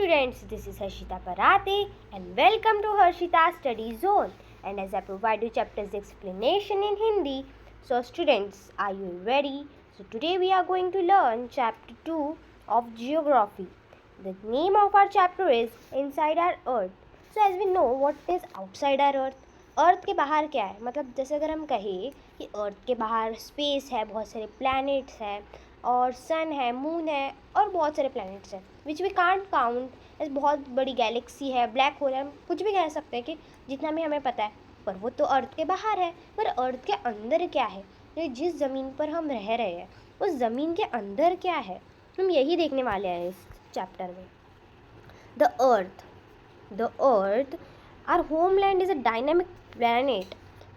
students, this is Harshita Parate and welcome to Harshita Study Zone, and as I provide you chapters explanation in Hindi. So students, are you ready? So today we are going to learn chapter 2 of geography. The name of our chapter is Inside Our Earth. So as we know what is outside our earth, अर्थ के बाहर क्या है, मतलब जैसे अगर हम कहें कि अर्थ के बाहर स्पेस है, बहुत सारे प्लैनेट्स हैं और सन है, मून है और बहुत सारे प्लैनेट्स हैं which we can't count as, बहुत बड़ी गैलेक्सी है, ब्लैक होल है, हम कुछ भी कह सकते हैं कि जितना भी हमें पता है, पर वो तो अर्थ के बाहर है। पर अर्थ के अंदर क्या है, ये जिस ज़मीन पर हम रह रहे हैं उस ज़मीन के अंदर क्या है, हम यही देखने वाले हैं इस चैप्टर में। The earth our homeland is a dynamic planet.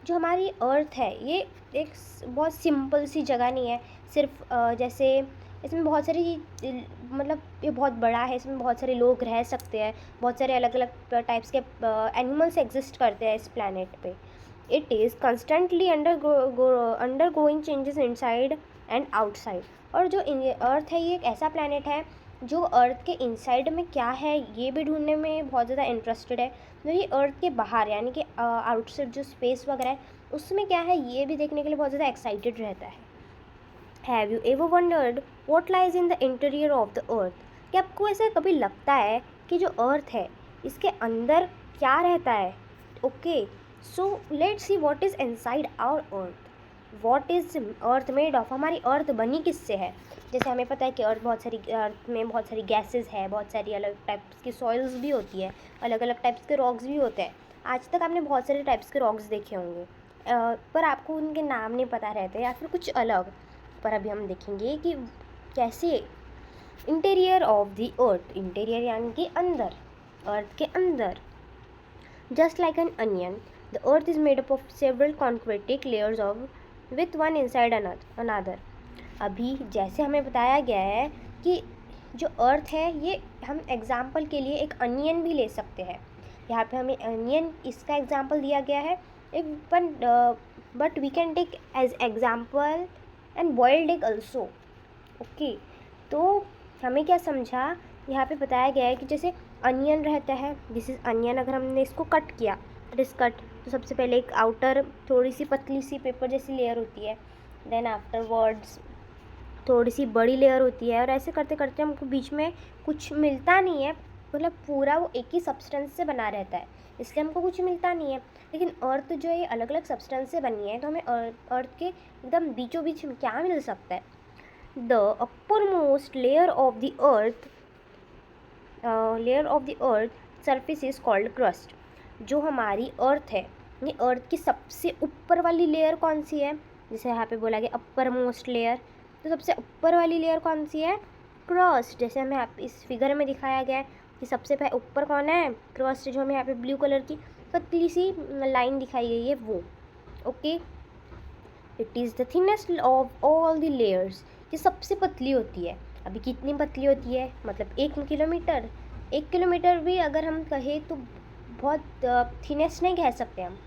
जो हमारी अर्थ है ये एक बहुत सिंपल सी जगह नहीं है, सिर्फ जैसे इसमें बहुत सारी, मतलब ये बहुत बड़ा है, इसमें बहुत सारे लोग रह सकते हैं, बहुत सारे अलग अलग टाइप्स के एनिमल्स एग्जिस्ट करते हैं इस प्लैनेट पे। It is constantly under going changes inside and outside. और जो अर्थ है ये एक ऐसा प्लैनेट है जो अर्थ के इनसाइड में क्या है ये भी ढूंढने में बहुत ज़्यादा इंटरेस्टेड है, जो ये अर्थ के बाहर यानी कि आउटसाइड जो स्पेस वगैरह है उसमें क्या है ये भी देखने के लिए बहुत ज़्यादा एक्साइटेड रहता है। Have you ever wondered what lies in the interior of the अर्थ? क्या आपको ऐसा कभी लगता है कि जो अर्थ है इसके अंदर क्या रहता है? Okay, so let's see what is inside our earth. What is earth made of? हमारी अर्थ बनी किससे है? जैसे हमें पता है कि अर्थ अर्थ में बहुत सारी गैसेस है, बहुत सारी अलग टाइप्स की सॉइल्स भी होती है, अलग अलग टाइप्स के रॉक्स भी होते हैं। आज तक आपने बहुत सारे टाइप्स के रॉक्स देखे होंगे, पर आपको उनके नाम नहीं पता रहते या फिर कुछ अलग। पर अभी हम देखेंगे कि कैसे interior of the earth, interior यानी कि अंदर, अर्थ के अंदर। Just like an onion the earth is made up of several concentric layers of with one inside another. अभी जैसे हमें बताया गया है कि जो अर्थ है ये हम एग्जाम्पल के लिए एक अनियन भी ले सकते हैं। यहाँ पे हमें अनियन इसका एग्जाम्पल दिया गया है, but we can take as example and boiled egg also. Okay, तो हमें क्या समझा, यहाँ पे बताया गया है कि जैसे अनियन रहता है, दिस इज़ अनियन। अगर हमने इसको कट किया, इट इज़ कट, तो सबसे पहले एक आउटर थोड़ी सी पतली सी पेपर जैसी लेयर होती है, देन आफ्टरवर्ड्स थोड़ी सी बड़ी लेयर होती है, और ऐसे करते करते हमको बीच में कुछ मिलता नहीं है, मतलब पूरा वो एक ही सब्सटेंस से बना रहता है, इसलिए हमको कुछ मिलता नहीं है। लेकिन अर्थ जो है अलग अलग सब्सटेंस से बनी है, तो हमें अर्थ के एकदम बीचों बीच में क्या मिल सकता है? The upper most layer of the earth surface is called crust. जो हमारी अर्थ है, ये अर्थ की सबसे ऊपर वाली लेयर कौन सी है? जैसे यहाँ पे बोला गया अपर मोस्ट लेयर, तो सबसे ऊपर वाली लेयर कौन सी है? क्रस्ट। जैसे हमें आप इस फिगर में दिखाया गया है कि सबसे ऊपर कौन है? क्रस्ट। जो हमें यहाँ पे ब्लू कलर की पतली सी लाइन दिखाई गई है वो। Okay, it is the thinnest of all the layers. ये सबसे पतली होती है। अभी कितनी पतली होती है? मतलब 1 किलोमीटर। 1 किलोमीटर भी अगर हम कहें तो बहुत थिनेस्ट नहीं कह सकते हम।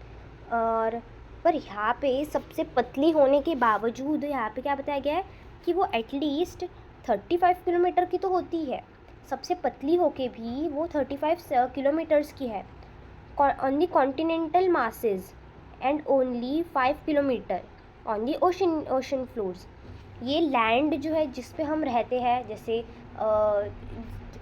और पर यहाँ पे सबसे पतली होने के बावजूद यहाँ पे क्या बताया गया है कि वो एटलीस्ट 35 किलोमीटर की तो होती है। सबसे पतली होके भी वो 35 किलोमीटर्स की है on the continental masses and only 5 kilometre on the ocean floors. ये लैंड जो है जिस पे हम रहते हैं, जैसे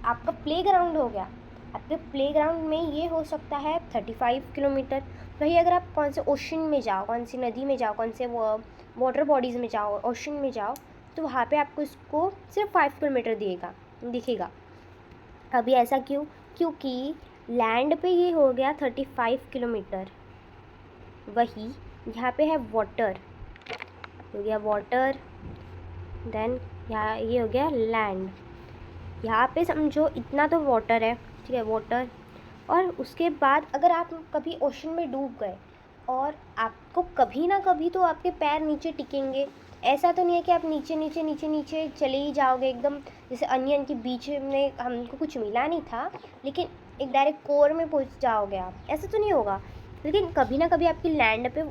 आपका प्लेग्राउंड हो गया, आपके प्लेग्राउंड में ये हो सकता है 35 किलोमीटर। वही अगर आप कौन से ओशन में जाओ, कौन सी नदी में जाओ, कौन से वाटर बॉडीज़ में जाओ, ओशन में जाओ, तो वहाँ पे आपको इसको सिर्फ 5 किलोमीटर दिखेगा। अभी ऐसा क्यों? क्योंकि लैंड पे ये हो गया 35 किलोमीटर, वही यहाँ पे है वाटर, हो गया वाटर, देन यहाँ ये हो गया लैंड। यहाँ पे समझो इतना तो वाटर है, ठीक है, वाटर। और उसके बाद अगर आप कभी ओशन में डूब गए और आपको कभी ना कभी तो आपके पैर नीचे टिकेंगे। ऐसा तो नहीं है कि आप नीचे नीचे नीचे नीचे चले ही जाओगे एकदम, जैसे अनियन के बीच में हमको कुछ मिला नहीं था लेकिन एक डायरेक्ट कोर में पहुंच जाओगे आप, ऐसा तो नहीं होगा। लेकिन कभी ना कभी आपकी लैंड पे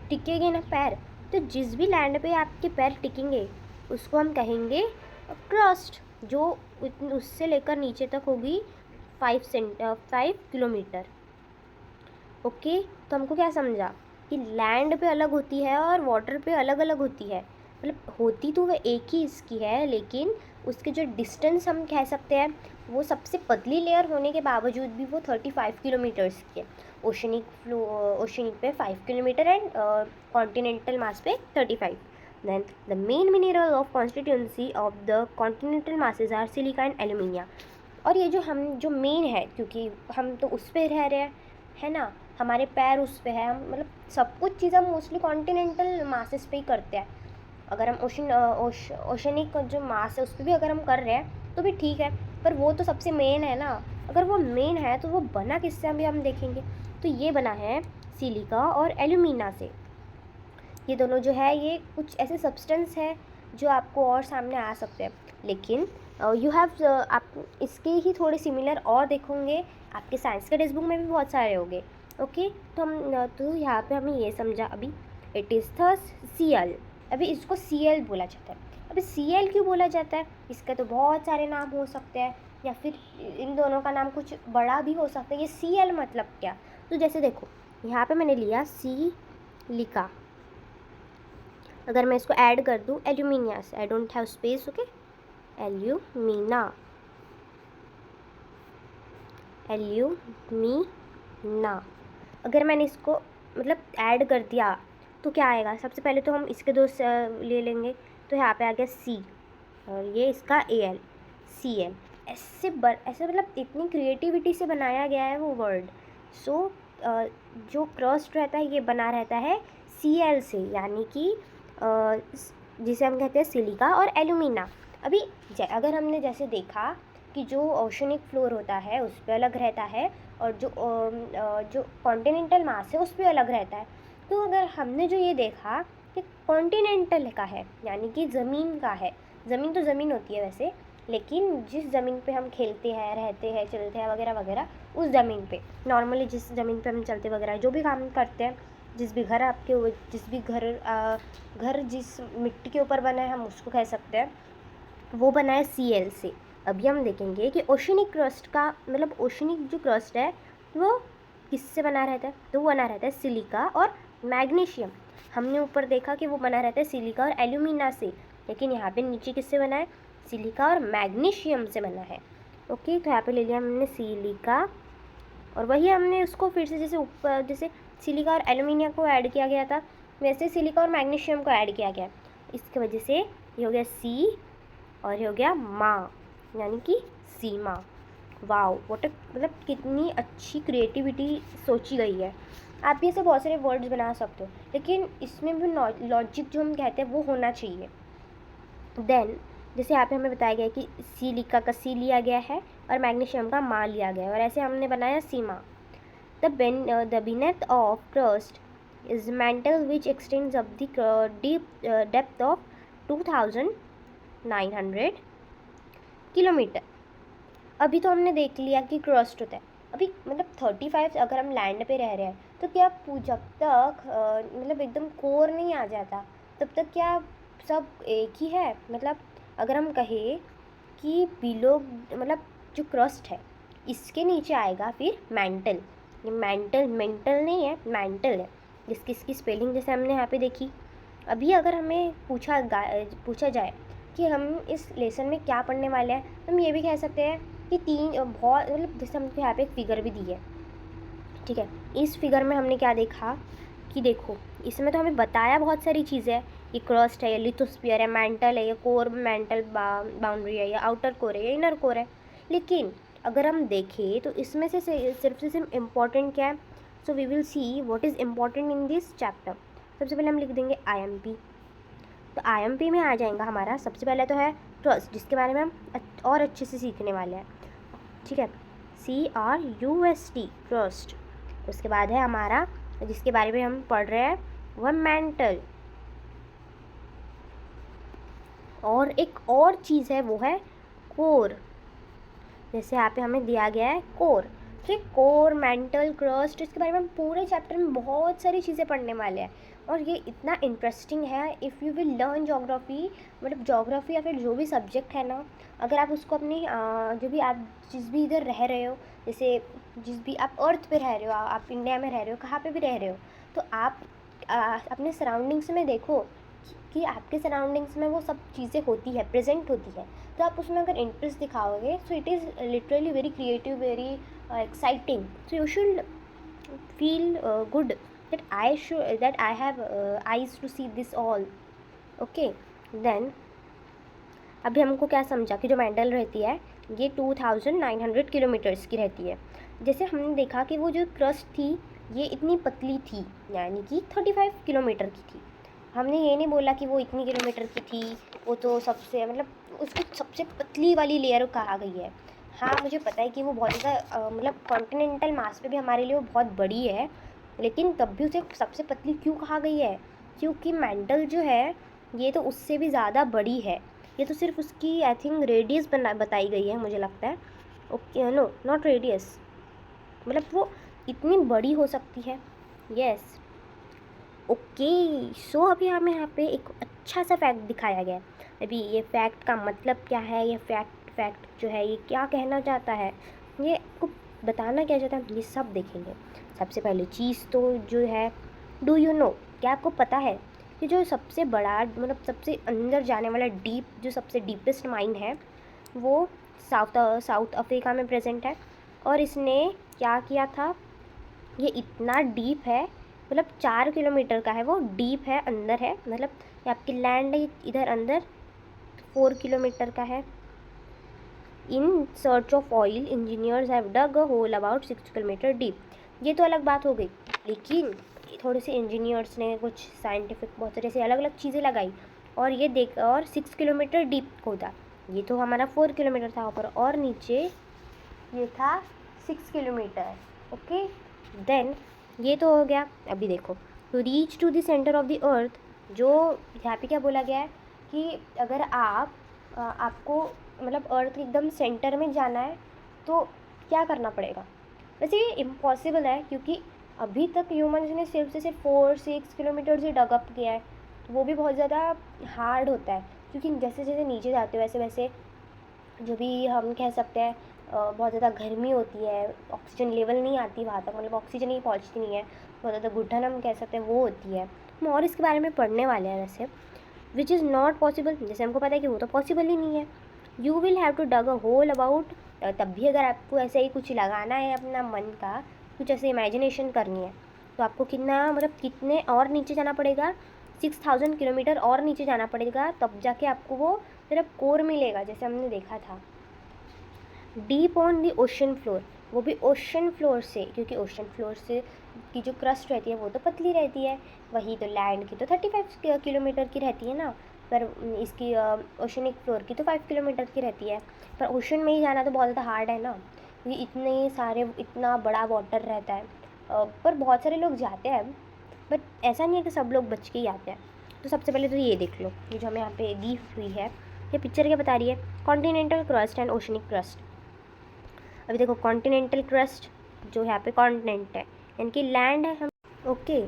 टिकेंगे ना पैर, तो जिस भी लैंड पे आपके पैर टिकेंगे उसको हम कहेंगे क्रस्ट। जो उससे लेकर नीचे तक होगी 5 किलोमीटर। ओके, तो हमको क्या समझा कि लैंड पे अलग होती है और वाटर पे अलग अलग होती है। मतलब होती तो वह एक ही इसकी है, लेकिन उसके जो डिस्टेंस हम कह सकते हैं वो सबसे पतली लेयर होने के बावजूद भी वो 35 किलोमीटर्स की है। ओशनिक पे 5 किलोमीटर एंड कॉन्टिनेंटल मास पे 35। Then the main mineral of constituency of the continental masses are silica and alumina. और ये जो मेन है, क्योंकि हम तो उस पर रह रहे हैं, है ना, हमारे पैर उस पे है, हम मतलब सब कुछ चीज़ हम मोस्टली कॉन्टिनेंटल मासेस पे ही करते हैं। अगर हम ओशनिक जो मास है उस पर भी अगर हम कर रहे हैं तो भी ठीक है, पर वो तो सबसे मेन है ना। अगर वो मेन है तो वो बना किससे अभी हम देखेंगे। तो ये बना है सिलिका और एल्यूमिना से। ये दोनों जो है ये कुछ ऐसे सब्सटेंस है जो आपको और सामने आ सकते हैं, लेकिन यू हैव आप इसके ही थोड़े सिमिलर और देखोगे आपके साइंस के टेक्स्ट बुक में भी बहुत सारे होंगे। ओके, तो हम तो यहाँ पे हमें ये समझा अभी इट इज़ द Cl। अभी इसको Cl बोला जाता है। अभी Cl क्यों बोला जाता है, इसका तो बहुत सारे नाम हो सकते हैं, या फिर इन दोनों का नाम कुछ बड़ा भी हो सकता है। ये Cl मतलब क्या, तो जैसे देखो यहाँ पे मैंने लिया सिलिका, अगर मैं इसको ऐड कर दूँ एल्यूमिनिया से, I don't have space, okay, alumina, अगर मैंने इसको मतलब ऐड कर दिया तो क्या आएगा। सबसे पहले तो हम इसके दो ले लेंगे, तो यहाँ पे आ गया C और ये इसका Al, Cl। ऐसे मतलब इतनी क्रिएटिविटी से बनाया गया है वो वर्ड। सो जो क्रस्ट रहता है ये बना रहता है Cl से, यानी कि जिसे हम कहते हैं सिलिका और एल्यूमिना। अभी अगर हमने जैसे देखा कि जो ओशनिक फ्लोर होता है उस पर अलग रहता है और जो कॉन्टिनेंटल मास है उस पर अलग रहता है, तो अगर हमने जो ये देखा कि कॉन्टिनेंटल का है यानी कि ज़मीन का है, ज़मीन तो ज़मीन होती है वैसे, लेकिन जिस ज़मीन पे हम खेलते हैं, रहते हैं, चलते हैं वगैरह वगैरह, उस ज़मीन पे नॉर्मली जिस ज़मीन पे हम चलते वगैरह जो भी काम करते हैं, जिस भी घर जिस मिट्टी के ऊपर बना है हम उसको कह सकते हैं वो बना है Cl से। अभी हम देखेंगे कि ओशनिक क्रस्ट का मतलब ओशनिक जो क्रस्ट है वो किससे बना रहता है, तो वो बना रहता है सिलिका और मैग्नीशियम। हमने ऊपर देखा कि वो बना रहता है सिलिका और एल्यूमिना से, लेकिन यहाँ पे नीचे किससे बना है, सिलिका और मैग्नीशियम से बना है। ओके, तो यहाँ पे ले लिया हमने सिलिका और वही हमने उसको फिर से जैसे ऊपर जैसे सिलिका और एल्यूमिनियम को ऐड किया गया था वैसे सिलिका और मैग्नीशियम को ऐड किया गया। इसकी वजह से ये हो गया C और ये हो गया मा, यानी कि सीमा। वाओ, व्हाट मतलब कितनी अच्छी क्रिएटिविटी सोची गई है। आप भी ऐसे बहुत सारे वर्ड्स बना सकते हो, लेकिन इसमें भी लॉजिक जो हम कहते हैं वो होना चाहिए। देन जैसे यहाँ पे हमें बताया गया कि सिलिका का C लिया गया है और मैग्नीशियम का मा लिया गया है और ऐसे हमने बनाया सीमा। The beneath of crust is mantle which extends up the depth of 2900 kilometre. अभी तो हमने देख लिया कि क्रस्ट होता है। अभी मतलब 35 अगर हम लैंड पे रह रहे हैं तो क्या जब तक मतलब एकदम कोर नहीं आ जाता तब तक क्या सब एक ही है। मतलब अगर हम कहें कि बिलो मतलब जो क्रस्ट है इसके नीचे आएगा फिर मैंटल। ये मेंटल नहीं है, मैंटल है, जिसकी स्पेलिंग जैसे हमने यहाँ पे देखी। अभी अगर हमें पूछा जाए कि हम इस लेसन में क्या पढ़ने वाले हैं, तो हम ये भी कह सकते हैं कि बहुत मतलब जैसे हमको यहाँ पे एक फिगर भी दी है, ठीक है। इस फिगर में हमने क्या देखा कि देखो इसमें तो हमें बताया बहुत सारी चीज़ें है, ये क्रस्ट है, ये लिथोस्फीयर है, मैंटल है, ये कोर मेंटल बाउंड्री है, या आउटर कोर है, या इनर कोर है। लेकिन अगर हम देखें तो इसमें से सिर्फ इम्पॉर्टेंट क्या है। So we will see what is important in this chapter. सबसे पहले हम लिख देंगे IMP। तो IMP में आ जाएगा हमारा सबसे पहले तो है क्रस्ट, जिसके बारे में हम और अच्छे से सीखने वाले हैं, ठीक है, CRUST क्रस्ट। उसके बाद है हमारा जिसके बारे में हम पढ़ रहे हैं वह मेंटल, और एक और चीज़ है वो है कोर। जैसे यहाँ पे हमें दिया गया है कोर, ठीक, कोर, मेंटल, क्रस्ट, इसके बारे में हम पूरे चैप्टर में बहुत सारी चीज़ें पढ़ने वाले हैं। और ये इतना इंटरेस्टिंग है। If you will learn geography, मतलब जोग्राफ़ी या फिर जो भी सब्जेक्ट है ना, अगर आप उसको अपनी जो भी आप जिस भी इधर रह रहे हो, जैसे जिस भी आप अर्थ पे रह रहे हो, आप इंडिया में रह रहे हो, कहाँ पे भी रह रहे हो, तो आप अपने सराउंडिंग्स में देखो कि आपके सराउंडिंग्स में वो सब चीज़ें होती है, प्रेजेंट होती है। तो आप उसमें अगर इंटरेस्ट दिखाओगे, so it is literally very creative, very exciting. So you should feel good that I have eyes to see this all. Okay, then अभी हमको क्या समझा कि जो मेंडल रहती है ये 2900 किलोमीटर्स की रहती है। जैसे हमने देखा कि वो जो क्रस्ट थी ये इतनी पतली थी, यानी कि 35 किलोमीटर की थी। हमने ये नहीं बोला कि वो इतनी किलोमीटर की थी, वो तो सबसे मतलब उसको सबसे पतली वाली लेयर कहा गई है। हाँ, मुझे पता है कि वो बहुत ज़्यादा मतलब कॉन्टिनेंटल मास पे भी हमारे लिए वो बहुत बड़ी है, लेकिन तब भी उसे सबसे पतली क्यों कहा गई है? क्योंकि मेंडल जो है ये तो उससे भी ज़्यादा बड़ी है। ये तो सिर्फ उसकी आई थिंक रेडियस बताई गई है, मुझे लगता है। ओके, नो नॉट रेडियस, मतलब वो इतनी बड़ी हो सकती है। Yes, okay. सो अभी हमें यहाँ पे एक अच्छा सा फैक्ट दिखाया गया है। अभी ये फैक्ट का मतलब क्या है, ये फैक्ट जो है ये क्या कहना चाहता है, ये आपको बताना क्या चाहता है, ये सब देखेंगे। सबसे पहले चीज़ तो जो है, डू यू नो, क्या आपको पता है कि जो सबसे बड़ा मतलब सबसे अंदर जाने वाला डीप, जो सबसे डीपेस्ट माइन है वो साउथ अफ्रीका में प्रेजेंट है। और इसने क्या किया था, ये इतना डीप है, मतलब 4 किलोमीटर का है, वो डीप है, अंदर है, मतलब ये आपकी लैंड है इधर अंदर 4 किलोमीटर का है। In search of oil engineers have dug a hole about 6 kilometre deep. ये तो अलग बात हो गई, लेकिन थोड़े से इंजीनियर्स ने कुछ साइंटिफिक बहुत सारे ऐसे अलग अलग चीज़ें लगाई और ये देख, और 6 किलोमीटर डीप खोदा। ये तो हमारा 4 किलोमीटर था ऊपर, और नीचे ये था 6 किलोमीटर। ओके, देन ये तो हो गया। अभी देखो, to reach to the centre of the earth, जो यहाँ पे क्या बोला गया है कि अगर आपको मतलब अर्थ एकदम सेंटर में जाना है तो क्या करना पड़ेगा। वैसे ये इम्पॉसिबल है, क्योंकि अभी तक ह्यूमन्स ने सिर्फ 4-6 किलोमीटर से डगअप किया है, तो वो भी बहुत ज़्यादा हार्ड होता है, क्योंकि जैसे जैसे नीचे जाते हो वैसे वैसे जो भी हम कह सकते हैं बहुत ज़्यादा गर्मी होती है, ऑक्सीजन लेवल नहीं आती वहाँ तक, मतलब ऑक्सीजन ही पहुँचती नहीं है, बहुत ज़्यादा घुटन हम कह सकते हैं वो होती है। हम और इसके बारे में पढ़ने वाले हैं वैसे, विच इज़ नॉट पॉसिबल, जैसे हमको पता है कि वो तो पॉसिबल ही नहीं है। You will have to dug a hole about, तब भी अगर आपको ऐसे ही कुछ लगाना है अपना मन का, कुछ ऐसे इमेजिनेशन करनी है, तो आपको कितना मतलब कितने और नीचे जाना पड़ेगा, 6000 किलोमीटर और नीचे जाना पड़ेगा, तब जाके आपको वो सिर्फ कोर मिलेगा, जैसे हमने देखा था। Deep on the ocean floor, वो भी ओशन फ्लोर से, क्योंकि ओशन फ्लोर से की जो क्रस्ट रहती है वो तो पतली रहती है, वही तो लैंड की तो 35 किलोमीटर की रहती है ना, पर इसकी ओशनिक फ्लोर की तो 5 किलोमीटर की रहती है। पर ओशन में ही जाना तो बहुत ज़्यादा हार्ड है ना, क्योंकि इतने सारे इतना बड़ा वाटर रहता है। पर बहुत सारे लोग जाते हैं, बट ऐसा नहीं है कि सब लोग बच के ही आते हैं। तो सबसे पहले तो ये देख लो, ये जो हमें यहाँ पे दी हुई है, ये पिक्चर क्या बता रही है, continental crust and oceanic crust. अभी देखो, कॉन्टिनेंटल क्रस्ट जो यहाँ पे कॉन्टिनेंट है, यानी कि लैंड है हम। ओके,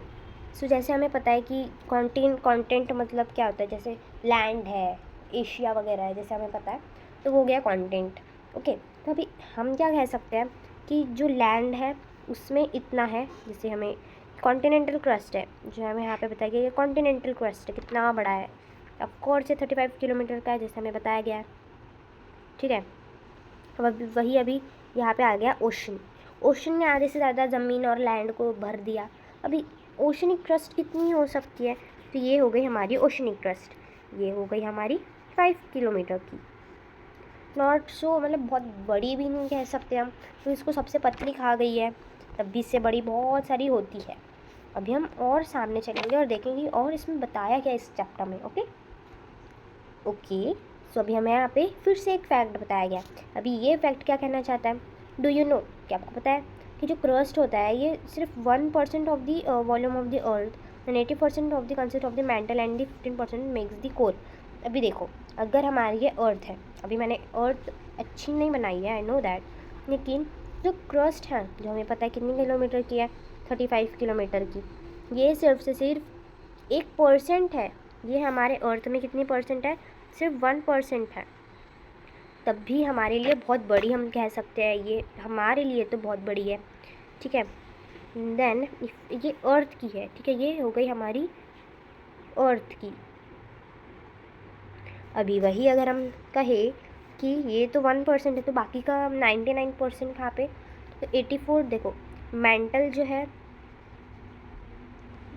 सो जैसे हमें पता है कि कॉन्टेंट मतलब क्या होता है, जैसे लैंड है, एशिया वगैरह है, जैसे हमें पता है, तो वो हो गया कॉन्टेंट। ओके, तो अभी हम क्या कह सकते हैं कि जो लैंड है उसमें इतना है, जैसे हमें कॉन्टिनेंटल क्रस्ट है, जो हमें यहाँ पे बताया गया, कॉन्टिनेंटल क्रस्ट कितना बड़ा है, ऑफकोर्स ये 35 किलोमीटर का है, जैसे हमें बताया गया है। ठीक है, अब वही अभी यहाँ पे आ गया ओशन। ओशन ने आधे से ज़्यादा ज़मीन और लैंड को भर दिया। अभी ओशनिक क्रस्ट कितनी हो सकती है, तो ये हो गई हमारी ओशनिक क्रस्ट, ये हो गई हमारी 5 किलोमीटर की। नॉट सो मतलब बहुत बड़ी भी नहीं कह सकते हम, तो इसको सबसे पतली कहा गई है, तब भी इससे बड़ी बहुत सारी होती है। अभी हम और सामने चलेंगे और देखेंगे और इसमें बताया क्या इस चैप्टर में। ओके ओके, सो अभी हमें यहाँ पे फिर से एक फैक्ट बताया गया। अभी ये फैक्ट क्या कहना चाहता है, डू यू नो, क्या आपको पता है कि जो क्रस्ट होता है ये सिर्फ 1% of the volume of the earth and 80% of the consist of the mental and the 15% makes the core. अभी देखो, अगर हमारी ये अर्थ है, अभी मैंने अर्थ अच्छी नहीं बनाई है, आई नो दैट, लेकिन जो क्रस्ट है जो हमें पता है कितनी किलोमीटर की है, 35 किलोमीटर की, ये सिर्फ से सिर्फ 1% है, ये हमारे अर्थ में कितनी परसेंट है, सिर्फ 1% है, तब भी हमारे लिए बहुत बड़ी हम कह सकते हैं, ये हमारे लिए तो बहुत बड़ी है, ठीक है। देन ये अर्थ की है, ठीक है, ये हो गई हमारी अर्थ की। अभी वही अगर हम कहें कि ये तो 1% है, तो बाकी का 99% कहाँ पे, तो 84 देखो मेंटल जो है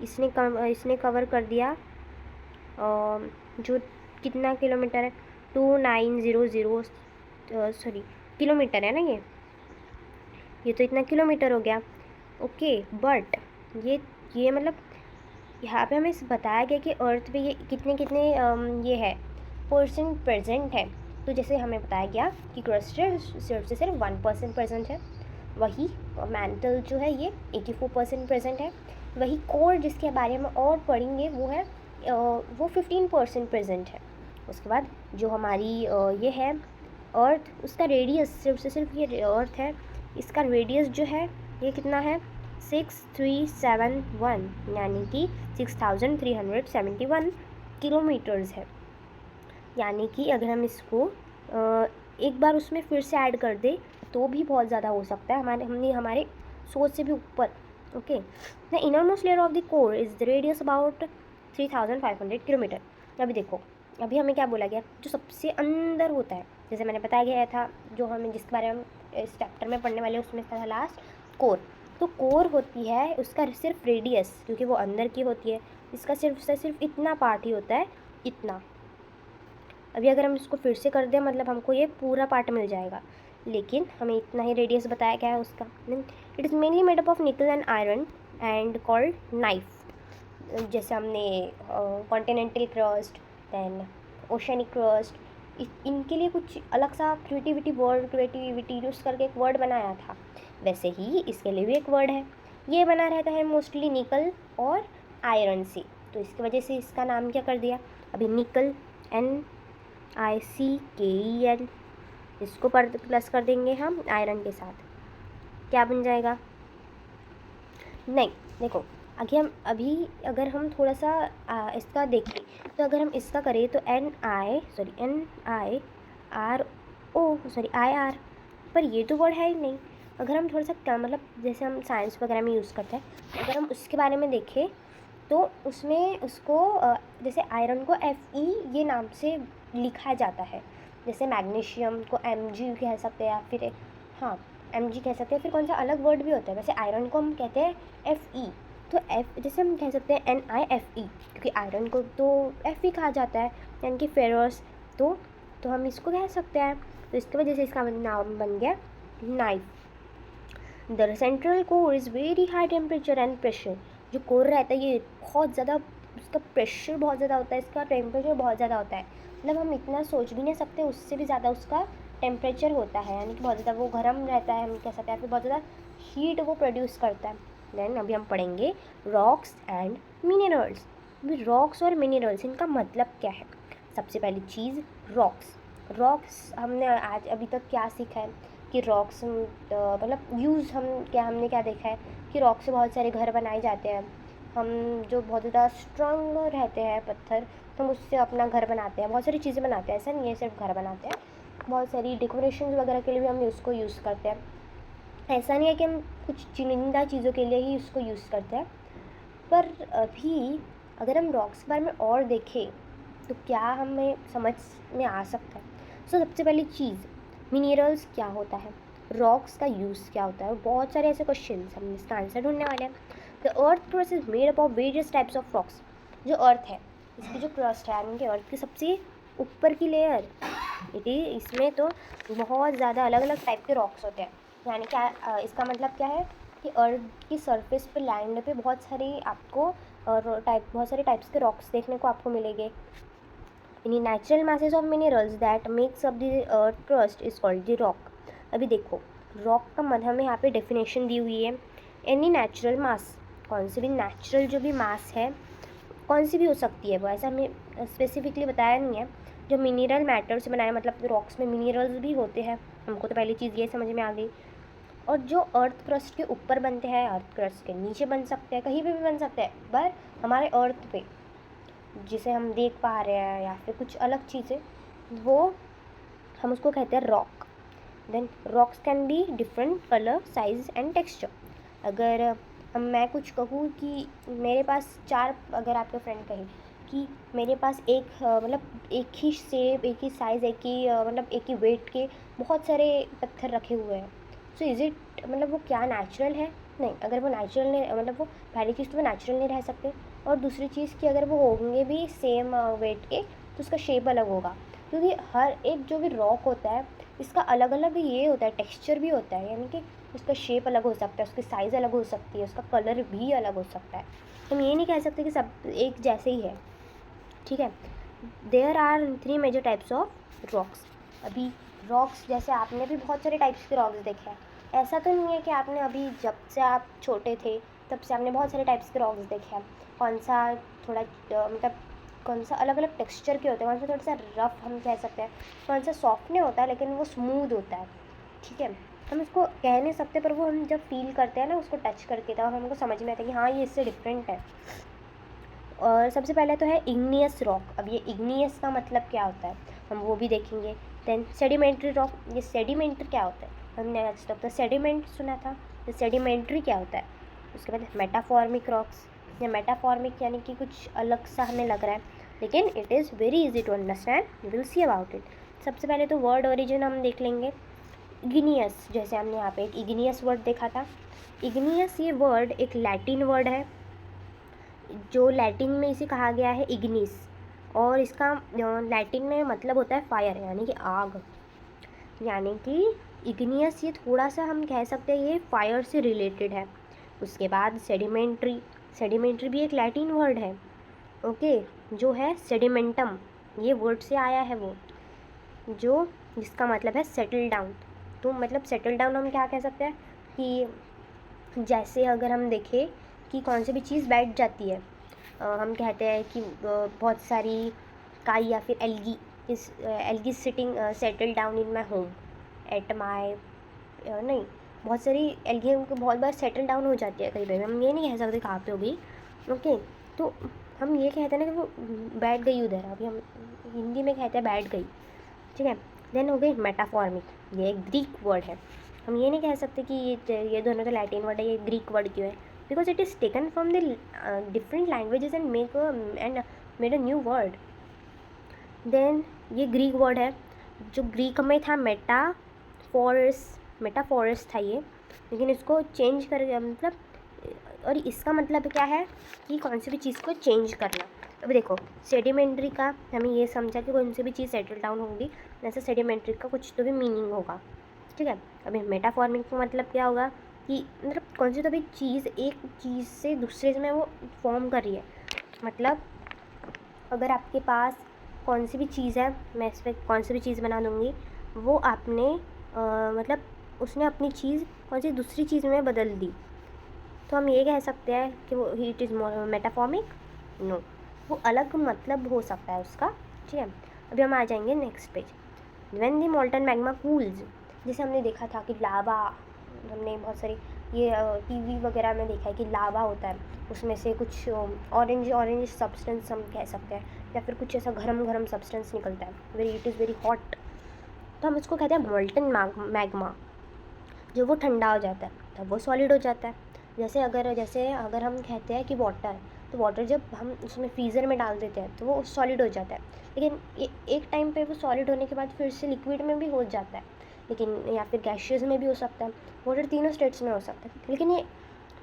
इसने कवर कर दिया जो कितना किलोमीटर है, 2900 सॉरी किलोमीटर है ना, ये तो इतना किलोमीटर हो गया, ओके। बट ये मतलब यहाँ पे हमें बताया गया कि अर्थ पे ये कितने कितने ये है परसेंट प्रेजेंट है। तो जैसे हमें बताया गया कि क्रस्टेड सिर्फ से सिर्फ 1% प्रेजेंट है, वही मेंटल जो है ये 84% प्रेजेंट है, वही कोर जिसके बारे में और पढ़ेंगे वो है वो 15% प्रेजेंट है। उसके बाद जो हमारी ये है अर्थ, उसका रेडियस सिर्फ से सिर्फ ये अर्थ है, इसका रेडियस जो है ये कितना है 6371, यानी कि 6371 किलोमीटर्स है। यानी कि अगर हम इसको एक बार उसमें फिर से ऐड कर दें तो भी बहुत ज़्यादा हो सकता है, हमारे सोच से भी ऊपर, okay. The innermost layer of the core is the radius about 3500 kilometre. अभी देखो, अभी हमें क्या बोला गया, जो सबसे अंदर होता है, जैसे मैंने बताया गया था, जो हमें जिसके बारे में इस चैप्टर में पढ़ने वाले उसमें था लास्ट कोर। तो कोर होती है उसका सिर्फ रेडियस, क्योंकि वो अंदर की होती है, इसका सिर्फ से सिर्फ इतना पार्ट ही होता है, इतना। अभी अगर हम इसको फिर से कर दें मतलब हमको ये पूरा पार्ट मिल जाएगा, लेकिन हमें इतना ही रेडियस बताया गया है उसका। It is mainly made up of nickel and iron and called nife. जैसे हमने continental crust, then oceanic crust, इनके लिए कुछ अलग सा क्रिएटिविटी यूज़ करके एक वर्ड बनाया था, वैसे ही इसके लिए भी एक वर्ड है। ये बना रहता है मोस्टली निकल और आयरन से, तो इसकी वजह से इसका नाम क्या कर दिया। अभी निकल NiCkel, इसको प्लस कर देंगे हम आयरन के साथ, क्या बन जाएगा, नहीं देखो अभी अगर हम थोड़ा सा इसका देखें, तो अगर हम इसका करें तो IR, पर ये तो वर्ड है ही नहीं। अगर हम थोड़ा सा मतलब जैसे हम साइंस वगैरह में यूज़ करते हैं, अगर हम उसके बारे में देखें तो उसमें उसको जैसे आयरन को Fe ये नाम से लिखा जाता है, जैसे मैग्नीशियम को Mg कह सकते हैं, या फिर हाँ Mg कह सकते हैं, फिर कौन सा अलग वर्ड भी होता है, वैसे आयरन को हम कहते हैं Fe, तो जैसे हम कह सकते हैं NiFe, क्योंकि आयरन को तो Fe कहा जाता है, यानी कि फेरस, तो हम इसको कह सकते हैं, तो इसकी वजह से इसका नाम बन गया knife. The central core is very high temperature and pressure. जो कोर रहता है ये बहुत ज़्यादा, उसका प्रेशर बहुत ज़्यादा होता है, इसका टेम्परेचर बहुत ज़्यादा होता है, मतलब हम इतना सोच भी नहीं सकते, उससे भी ज़्यादा उसका टेम्परेचर होता है, यानी कि बहुत ज़्यादा वो गर्म रहता है, हम कह सकते हैं, फिर बहुत ज़्यादा हीट वो प्रोड्यूस करता है। देन अभी हम पढ़ेंगे रॉक्स एंड मिनरल्स। अभी रॉक्स और मिनरल्स, इनका मतलब क्या है। सबसे पहली चीज़ रॉक्स हमने आज अभी तक क्या सीखा है कि रॉक्स मतलब यूज़ हमने क्या देखा है कि रॉक से बहुत सारे घर बनाए जाते हैं, हम जो बहुत ज़्यादा स्ट्रॉन्ग रहते हैं पत्थर, तो हम उससे अपना घर बनाते हैं, बहुत सारी चीज़ें बनाते हैं, ऐसा नहीं है सिर्फ घर बनाते हैं, बहुत सारी डेकोरेशन वगैरह के लिए भी हम उसको यूज़ करते हैं, ऐसा नहीं है कि हम कुछ चुनिंदा चीज़ों के लिए ही उसको यूज़ करते हैं। पर अभी अगर हम रॉक्स के बारे में और देखें तो क्या हमें समझ में आ सकता है। सबसे पहली चीज़ मिनरल्स क्या होता है, रॉक्स का यूज़ क्या होता है, बहुत सारे ऐसे क्वेश्चन हम इसका आंसर ढूंढने वाले हैं। The earth crust is made up of various types of rocks. जो अर्थ है, इसकी जो क्रस्ट है, यानी कि अर्थ की सबसे ऊपर की लेयर, इसमें तो बहुत ज़्यादा अलग अलग टाइप के रॉक्स होते हैं, यानी क्या इसका मतलब क्या है कि अर्थ की सरफेस पे, लैंड पे बहुत सारे टाइप्स के रॉक्स देखने को आपको मिलेंगे। In natural masses of minerals that makes up the earth crust is called the rock. अभी देखो रॉक का मतलब हमें यहाँ पे डेफिनेशन दी हुई है, एनी नेचुरल मास, कौन सी भी नेचुरल जो भी मास है, कौन सी भी हो सकती है वो, ऐसा हमें स्पेसिफिकली बताया नहीं है, जो मिनरल मैटर से बनाया, मतलब रॉक्स में मिनरल्स भी होते हैं, हमको तो पहली चीज़ ये समझ में आ गई। और जो अर्थ क्रस्ट के ऊपर बनते हैं, अर्थ क्रस्ट के नीचे बन सकते हैं, कहीं पे भी बन सकते हैं, पर हमारे अर्थ पे जिसे हम देख पा रहे हैं या फिर कुछ अलग चीज़ें, वो हम उसको कहते हैं rock. Then rocks can be different colour, size and texture. अगर मैं कुछ कहूँ कि मेरे पास 4, अगर आपके फ्रेंड कहे कि मेरे पास मतलब एक ही शेप, एक ही साइज़, एक ही मतलब एक ही वेट के बहुत सारे पत्थर रखे हुए हैं, सो इज़ इट, मतलब वो क्या नेचुरल है? नहीं। अगर वो नेचुरल नहीं, मतलब वो पहली चीज़ तो वो नेचुरल नहीं रह सकते, और दूसरी चीज़ कि अगर वो होंगे भी सेम वेट के तो उसका शेप अलग होगा, क्योंकि हर एक जो भी रॉक होता है इसका अलग अलग ये होता है, टेक्सचर भी होता है, यानी कि उसका शेप अलग हो सकता है, उसकी साइज़ अलग हो सकती है, उसका कलर भी अलग हो सकता है। हम ये नहीं कह सकते कि सब एक जैसे ही है, ठीक है। There are 3 major types of rocks. अभी रॉक्स, जैसे आपने भी बहुत सारे टाइप्स के रॉक्स देखे हैं, ऐसा तो नहीं है कि आपने अभी जब से आप छोटे थे तब से आपने बहुत सारे टाइप्स के रॉक्स देखे हैं। कौन सा थोड़ा मतलब कौन सा अलग अलग टेक्सचर के होते हैं, कौन सा थोड़ा सा रफ हम कह सकते हैं, कौन सा सॉफ्ट नहीं होता है लेकिन वो स्मूथ होता है, ठीक है। हम उसको कह नहीं सकते, पर वो हम जब फील करते हैं ना उसको टच करके, तब हमको समझ में आता है कि हाँ ये इससे डिफरेंट है। और सबसे पहले तो है इग्नियस रॉक। अब ये इग्नियस का मतलब क्या होता है हम वो भी देखेंगे। Then sedimentary rock. ये सेडिमेंट्री क्या होता है, हमने आज तक तो सेडिमेंट सुना था, तो सेडिमेंट्री क्या होता है। उसके बाद मेटाफॉर्मिक रॉक्स। या मेटाफॉर्मिक यानी कि कुछ अलग सा हमें लग रहा है, लेकिन it is very easy to understand, you will see about it. सबसे पहले तो वर्ड ओरिजिन हम देख लेंगे। इग्नियस, जैसे हमने यहाँ पे एक इग्नियस वर्ड देखा था। इग्नियस ये वर्ड एक लैटिन वर्ड है, जो लैटिन में इसे कहा गया है इग्निस, और इसका लैटिन में मतलब होता है फायर, यानी कि आग। यानी कि इग्नियस ये थोड़ा सा हम कह सकते हैं ये फायर से रिलेटेड है। उसके बाद सेडिमेंट्री। सेडिमेंट्री भी एक लैटिन वर्ड है, ओके, जो है सेडिमेंटम, ये वर्ड से आया है वो, जो जिसका मतलब है सेटल डाउन। तो मतलब सेटल डाउन हम क्या कह सकते हैं कि जैसे अगर हम देखें कि कौन सी भी चीज़ बैठ जाती है, हम कहते हैं कि बहुत सारी काई या फिर एल्गी इस algae sitting settle down in my home at my, नहीं, बहुत सारी एल्गी उनको बहुत बार सेटल डाउन हो जाती है कहीं पे, हम ये नहीं कह सकते कहाँ पे हो गई, ओके। तो हम ये कहते हैं ना कि वो बैठ गई उधर, अभी हम हिंदी में कहते हैं बैठ गई, ठीक है। देन हो गई मेटाफॉर्मिक, ये एक ग्रीक वर्ड है। हम ये नहीं कह सकते कि ये दोनों तो लैटिन वर्ड है, ये ग्रीक वर्ड क्यों है, because it is taken from the different languages and made a new word. Then ये ग्रीक वर्ड है, जो ग्रीक में था मेटाफोरस था ये, लेकिन इसको चेंज कर मतलब, और इसका मतलब क्या है कि कौन सी भी चीज़ को चेंज करना। अभी देखो सेडिमेंट्री का हमें ये समझा कि कौन सी भी चीज़ सेटल डाउन होगी, वैसे सेडिमेंट्री का कुछ तो भी मीनिंग होगा, ठीक है। अभी मेटाफॉर्मिक का मतलब क्या होगा कि मतलब कौन सी तो भी चीज़ एक चीज़ से दूसरे में वो फॉर्म कर रही है। मतलब अगर आपके पास कौन सी भी चीज़ है, मैं इस पर कौन सी भी चीज़ बना दूँगी, वो आपने मतलब उसने अपनी चीज़ कौन सी दूसरी चीज़ में बदल दी, तो हम ये कह सकते हैं कि वो इट इज़ मेटाफॉर्मिक, नो, वो अलग मतलब हो सकता है उसका, ठीक है। अभी हम आ जाएंगे next page. When the मॉल्टन magma cools, जैसे हमने देखा था कि लावा, हमने बहुत सारी ये टीवी वगैरह में देखा है कि लावा होता है, उसमें से कुछ ऑरेंज सब्सटेंस हम कह सकते हैं, या फिर कुछ ऐसा गरम गरम सब्सटेंस निकलता है, इट इज़ वेरी हॉट, तो हम उसको कहते हैं मॉल्टन मैग्मा। जब वो ठंडा हो जाता है तब वो सॉलिड हो जाता है। जैसे अगर हम कहते हैं कि वाटर, तो वाटर जब हम उसमें फ्रीज़र में डाल देते हैं तो वो सॉलिड हो जाता है, लेकिन एक टाइम पे वो सॉलिड होने के बाद फिर से लिक्विड में भी हो जाता है, लेकिन या फिर गैशियस में भी हो सकता है, वाटर तीनों स्टेट्स में हो सकता है। लेकिन ये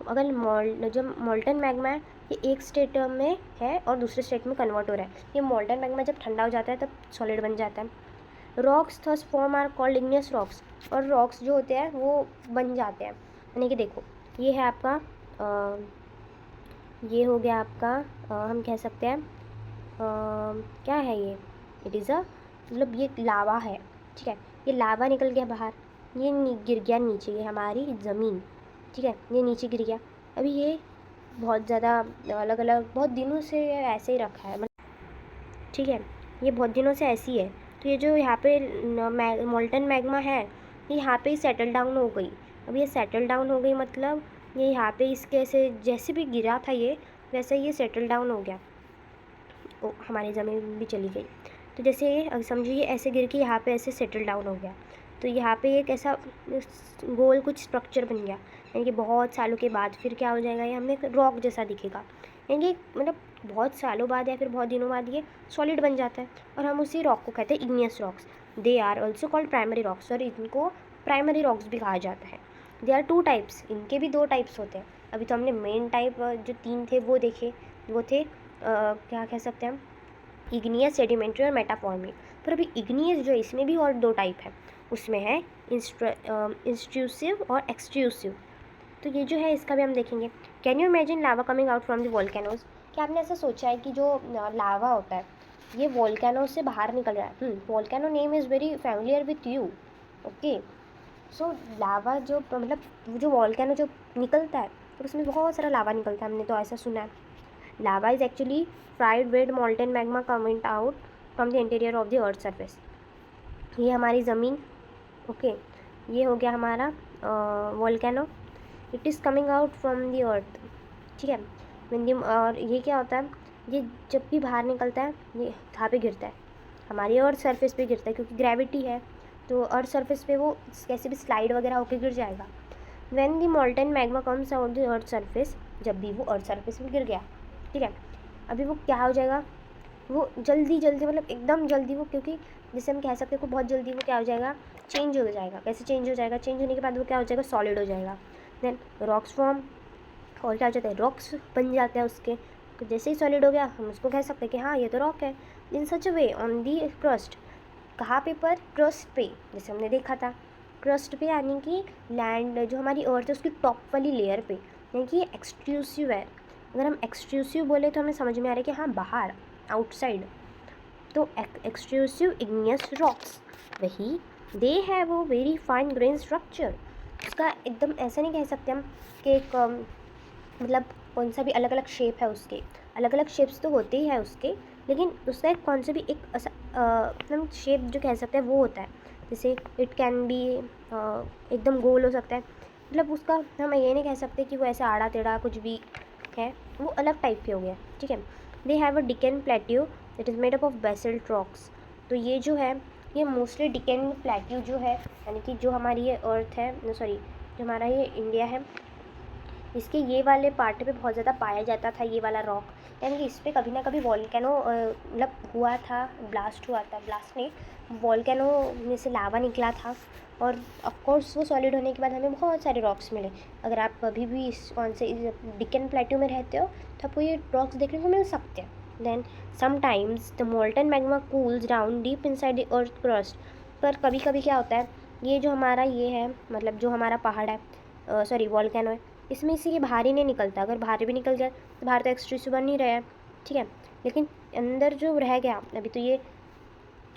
अगर जब मॉल्टन मैग्मा है, ये एक स्टेट में है और दूसरे स्टेट में कन्वर्ट हो रहा है, ये मॉल्टन मैग्मा जब ठंडा हो जाता है तब सॉलिड बन जाता है। Rocks thus form are called igneous rocks, और रॉक्स जो होते हैं वो बन जाते हैं, यानी कि देखो ये है आपका ये हो गया आपका हम कह सकते हैं क्या है ये, इट इज़ अ मतलब ये लावा है, ठीक है। ये लावा निकल गया बाहर, ये गिर गया नीचे, ये हमारी ज़मीन, ठीक है, ये नीचे गिर गया। अभी ये बहुत ज़्यादा अलग अलग बहुत दिनों से ऐसे ही रखा है, ठीक है, ये बहुत दिनों से ऐसी है। तो ये जो यहाँ पे मॉल्टन मैग्मा है, ये यहाँ पे ही सेटल डाउन हो गई। अब ये सेटल डाउन हो गई मतलब ये यहाँ पे इसके ऐसे जैसे भी गिरा था ये, वैसे ये सेटल डाउन हो गया। हमारी ज़मीन भी चली गई। तो जैसे अब समझिए ये ऐसे गिर के यहाँ पे ऐसे सेटल डाउन हो गया, तो यहाँ पे एक ऐसा गोल कुछ स्ट्रक्चर बन गया, यानी कि बहुत सालों के बाद फिर क्या हो जाएगा, ये हमें एक रॉक जैसा दिखेगा, यानी कि मतलब बहुत सालों बाद या फिर बहुत दिनों बाद ये सॉलिड बन जाता है, और हम उसी रॉक को कहते हैं igneous rocks. They are also called primary rocks, और इनको प्राइमरी रॉक्स भी कहा जाता है। दे आर 2 टाइप्स, इनके भी 2 टाइप्स होते हैं। अभी तो हमने मेन टाइप जो 3 थे वो देखे, वो थे क्या कह सकते हैं हम, इग्नियस, सेडिमेंट्री और मेटाफॉर्मिक। पर अभी इग्नियस जो है इसमें भी और 2 टाइप है, उसमें है इंस्ट्रूसिव और एक्सट्रूसिव। तो ये जो है इसका भी हम देखेंगे। Can you imagine lava coming out from the volcanoes? क्या आपने ऐसा सोचा है कि जो लावा होता है ये वोल्केनो से बाहर निकल रहा है? Volcano name is very familiar with you, okay. So lava जो मतलब जो वोल्केनो जो निकलता है तो उसमें बहुत सारा लावा निकलता है, हमने तो ऐसा सुना है। Lava is actually fried red molten magma coming out from the interior of the earth surface. ये हमारी ज़मीन, ओके, ये हो गया हमारा volcano, it is coming out from the earth, ठीक है। और ये क्या होता है, ये जब भी बाहर निकलता है ये कहाँ पे गिरता है, हमारी अर्थ सरफेस पे गिरता है, क्योंकि ग्रेविटी है तो अर्थ सरफेस पे वो कैसे भी स्लाइड वगैरह होकर गिर जाएगा। When the molten magma comes out the earth surface, जब भी वो अर्थ सरफेस पे गिर गया, ठीक है, अभी वो क्या हो जाएगा, वो जल्दी जल्दी मतलब एकदम जल्दी वो, क्योंकि जैसे हम कह सकते हैं कि बहुत जल्दी वो क्या हो जाएगा, चेंज हो जाएगा। कैसे चेंज हो जाएगा, चेंज होने के बाद वो क्या हो जाएगा, सॉलिड हो जाएगा। देन रॉक्स फॉर्म, और क्या हो जाता है, रॉक्स बन जाता है उसके। तो जैसे ही सॉलिड हो गया हम उसको कह सकते हैं कि हाँ ये तो रॉक है। इन सच अ वे ऑन दी क्रस्ट, कहाँ पे, पर क्रस्ट पे, जैसे हमने देखा था क्रस्ट पे, यानी कि लैंड जो हमारी अर्थ है उसकी टॉप वाली लेयर पे, यानी कि ये एक्सट्रूसिव है। अगर हम एक्सट्रूसिव बोले तो हमें समझ में आ रहा है कि हाँ बाहर, आउटसाइड। तो एक्सट्रूसिव इग्नियस रॉक्स वही, दे have a very fine grain structure. उसका एकदम ऐसा नहीं कह सकते हम कि एक मतलब कौन सा भी अलग अलग शेप है उसके, अलग अलग शेप्स तो होते ही है उसके, लेकिन उसका एक कौन सा भी एक ऐसा मतलब शेप जो कह सकते हैं वो होता है। जैसे इट कैन बी एकदम गोल हो सकता है, मतलब उसका हम ये नहीं कह सकते कि वो ऐसा आड़ा टेढ़ा कुछ भी है, वो अलग टाइप के हो गया, ठीक है। They have a Deccan plateau it is made up of basalt rocks. तो ये जो है ये मोस्टली डिकेन प्लेट्यू जो है, यानी कि जो हमारी ये अर्थ है, सॉरी जो हमारा ये इंडिया है, इसके ये वाले पार्ट पे बहुत ज़्यादा पाया जाता था ये वाला रॉक, यानी कि इस पर कभी ना कभी वॉल्केनो मतलब हुआ था, ब्लास्ट हुआ था, ब्लास्ट नहीं, वॉल्केनो में से लावा निकला था, और ऑफकोर्स वो सॉलिड होने के बाद हमें बहुत सारे रॉक्स मिले। अगर आप अभी भी इस कौन से डिकन प्लेट्यू में रहते हो तो आपको ये रॉक्स देखने को मिल सकते हैं। Then sometimes the molten magma cools down deep inside the earth crust. पर कभी कभी क्या होता है, ये जो हमारा ये है मतलब जो हमारा पहाड़ है, सॉरी वॉल्केनो है, इसमें से ये बाहर ही नहीं निकलता। अगर बाहर भी निकल जाए तो बाहर तो एक्सट्रूसिव बन नहीं रहा है, ठीक है, लेकिन अंदर जो रह गया अभी, तो ये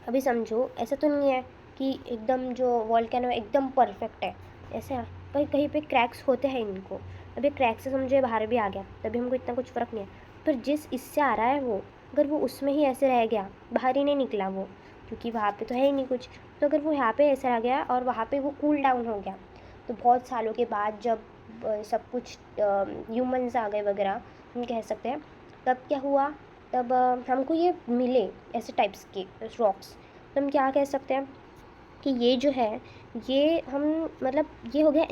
अभी समझो ऐसा तो नहीं है कि एकदम जो वॉल्केनो एकदम परफेक्ट है, ऐसा कहीं कहीं पे क्रैक्स होते हैं इनको। अभी क्रैक से समझो ये बाहर भी आ गया तभी हमको इतना कुछ फ़र्क नहीं है, पर जिस इससे आ रहा है वो, अगर वो उसमें ही ऐसे रह गया, बाहर ही नहीं निकला वो, क्योंकि वहाँ पे तो है ही नहीं कुछ, तो अगर वो यहाँ पे ऐसा रह गया और वहाँ पे वो कूल डाउन हो गया, तो बहुत सालों के बाद जब सब कुछ ह्यूमन्स आ गए वगैरह हम कह सकते हैं, तब क्या हुआ, तब हमको ये मिले ऐसे टाइप्स के रॉक्स। तो हम क्या कह सकते हैं कि ये जो है ये हम मतलब ये हो गया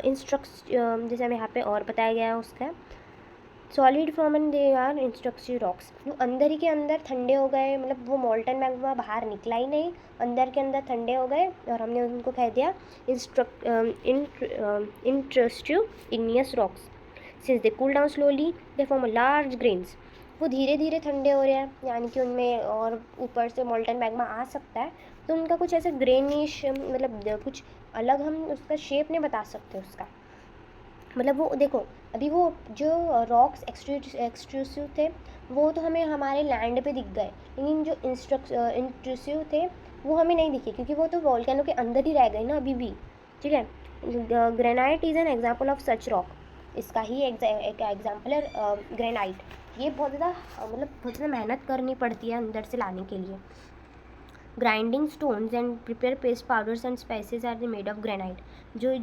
इंस्ट्रक्स, जैसे हमें यहाँ पे और बताया गया है उसका, solid from and they are instructive rocks. वो अंदर ही के अंदर ठंडे हो गए, मतलब वो मोल्टन मैग्मा बाहर निकला ही नहीं, अंदर के अंदर ठंडे हो गए, और हमने उनको कह दिया intrusive igneous rocks. Since they cool down slowly they form large grains. वो धीरे धीरे ठंडे हो रहे हैं, यानी कि उनमें और ऊपर से मोल्टन मैग्मा आ सकता है, तो उनका कुछ ऐसा ग्रेनिश मतलब कुछ अलग हम उसका शेप नहीं बता सकते उसका, मतलब वो देखो अभी वो जो रॉक्स एक्सट्रूसिव थे वो तो हमें हमारे लैंड पे दिख गए, लेकिन जो इंट्रूसिव थे वो हमें नहीं दिखे, क्योंकि वो तो वॉल्केनो के अंदर ही रह गए ना अभी भी, ठीक है। Granite is an example of such rock. इसका ही एक एग्जाम्पल है ग्रेनाइट। ये बहुत ज़्यादा मतलब बहुत ज़्यादा मेहनत करनी पड़ती है अंदर से लाने के लिए। Grinding stones and prepare paste powders and spices are made of granite. जो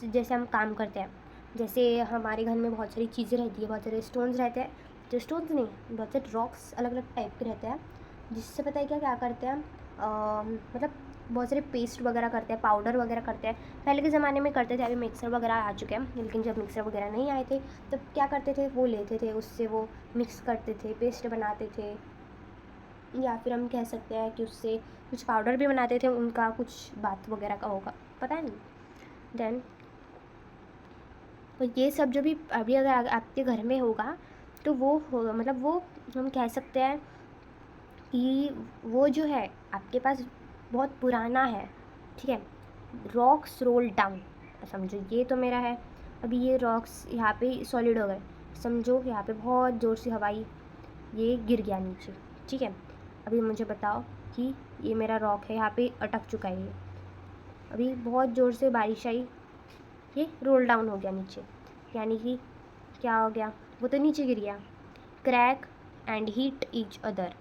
जैसे हम काम करते हैं, जैसे हमारे घर में बहुत सारी चीज़ें रहती है, बहुत सारे स्टोन्स रहते हैं, जो स्टोन्स नहीं, बहुत से रॉक्स अलग अलग टाइप के रहते हैं, जिससे पता है क्या करते हैं मतलब बहुत सारे पेस्ट वगैरह करते हैं, पाउडर वगैरह करते हैं। पहले के ज़माने में करते थे, अभी मिक्सर वगैरह आ चुके हैं, लेकिन जब मिक्सर वगैरह नहीं आए थे तब क्या करते थे, वो लेते थे, उससे वो मिक्स करते थे, पेस्ट बनाते थे, या फिर हम कह सकते हैं कि उससे कुछ पाउडर भी बनाते थे, उनका कुछ बात वगैरह का होगा, पता नहीं। देन तो ये सब जो भी अभी अगर आपके घर में होगा तो वो होगा, मतलब वो हम कह सकते हैं कि वो जो है आपके पास बहुत पुराना है, ठीक है। रॉक्स रोल डाउन, समझो ये तो मेरा है, अभी ये रॉक्स यहाँ पे सॉलिड हो गए, समझो यहाँ पे बहुत ज़ोर से हवाई ये गिर गया नीचे, ठीक है। अभी मुझे बताओ कि ये मेरा रॉक है, यहाँ पे अटक चुका है ये, अभी बहुत ज़ोर से बारिश आई, ये रोल डाउन हो गया नीचे, यानी कि क्या हो गया, वो तो नीचे गिर गया। Crack and heat each other,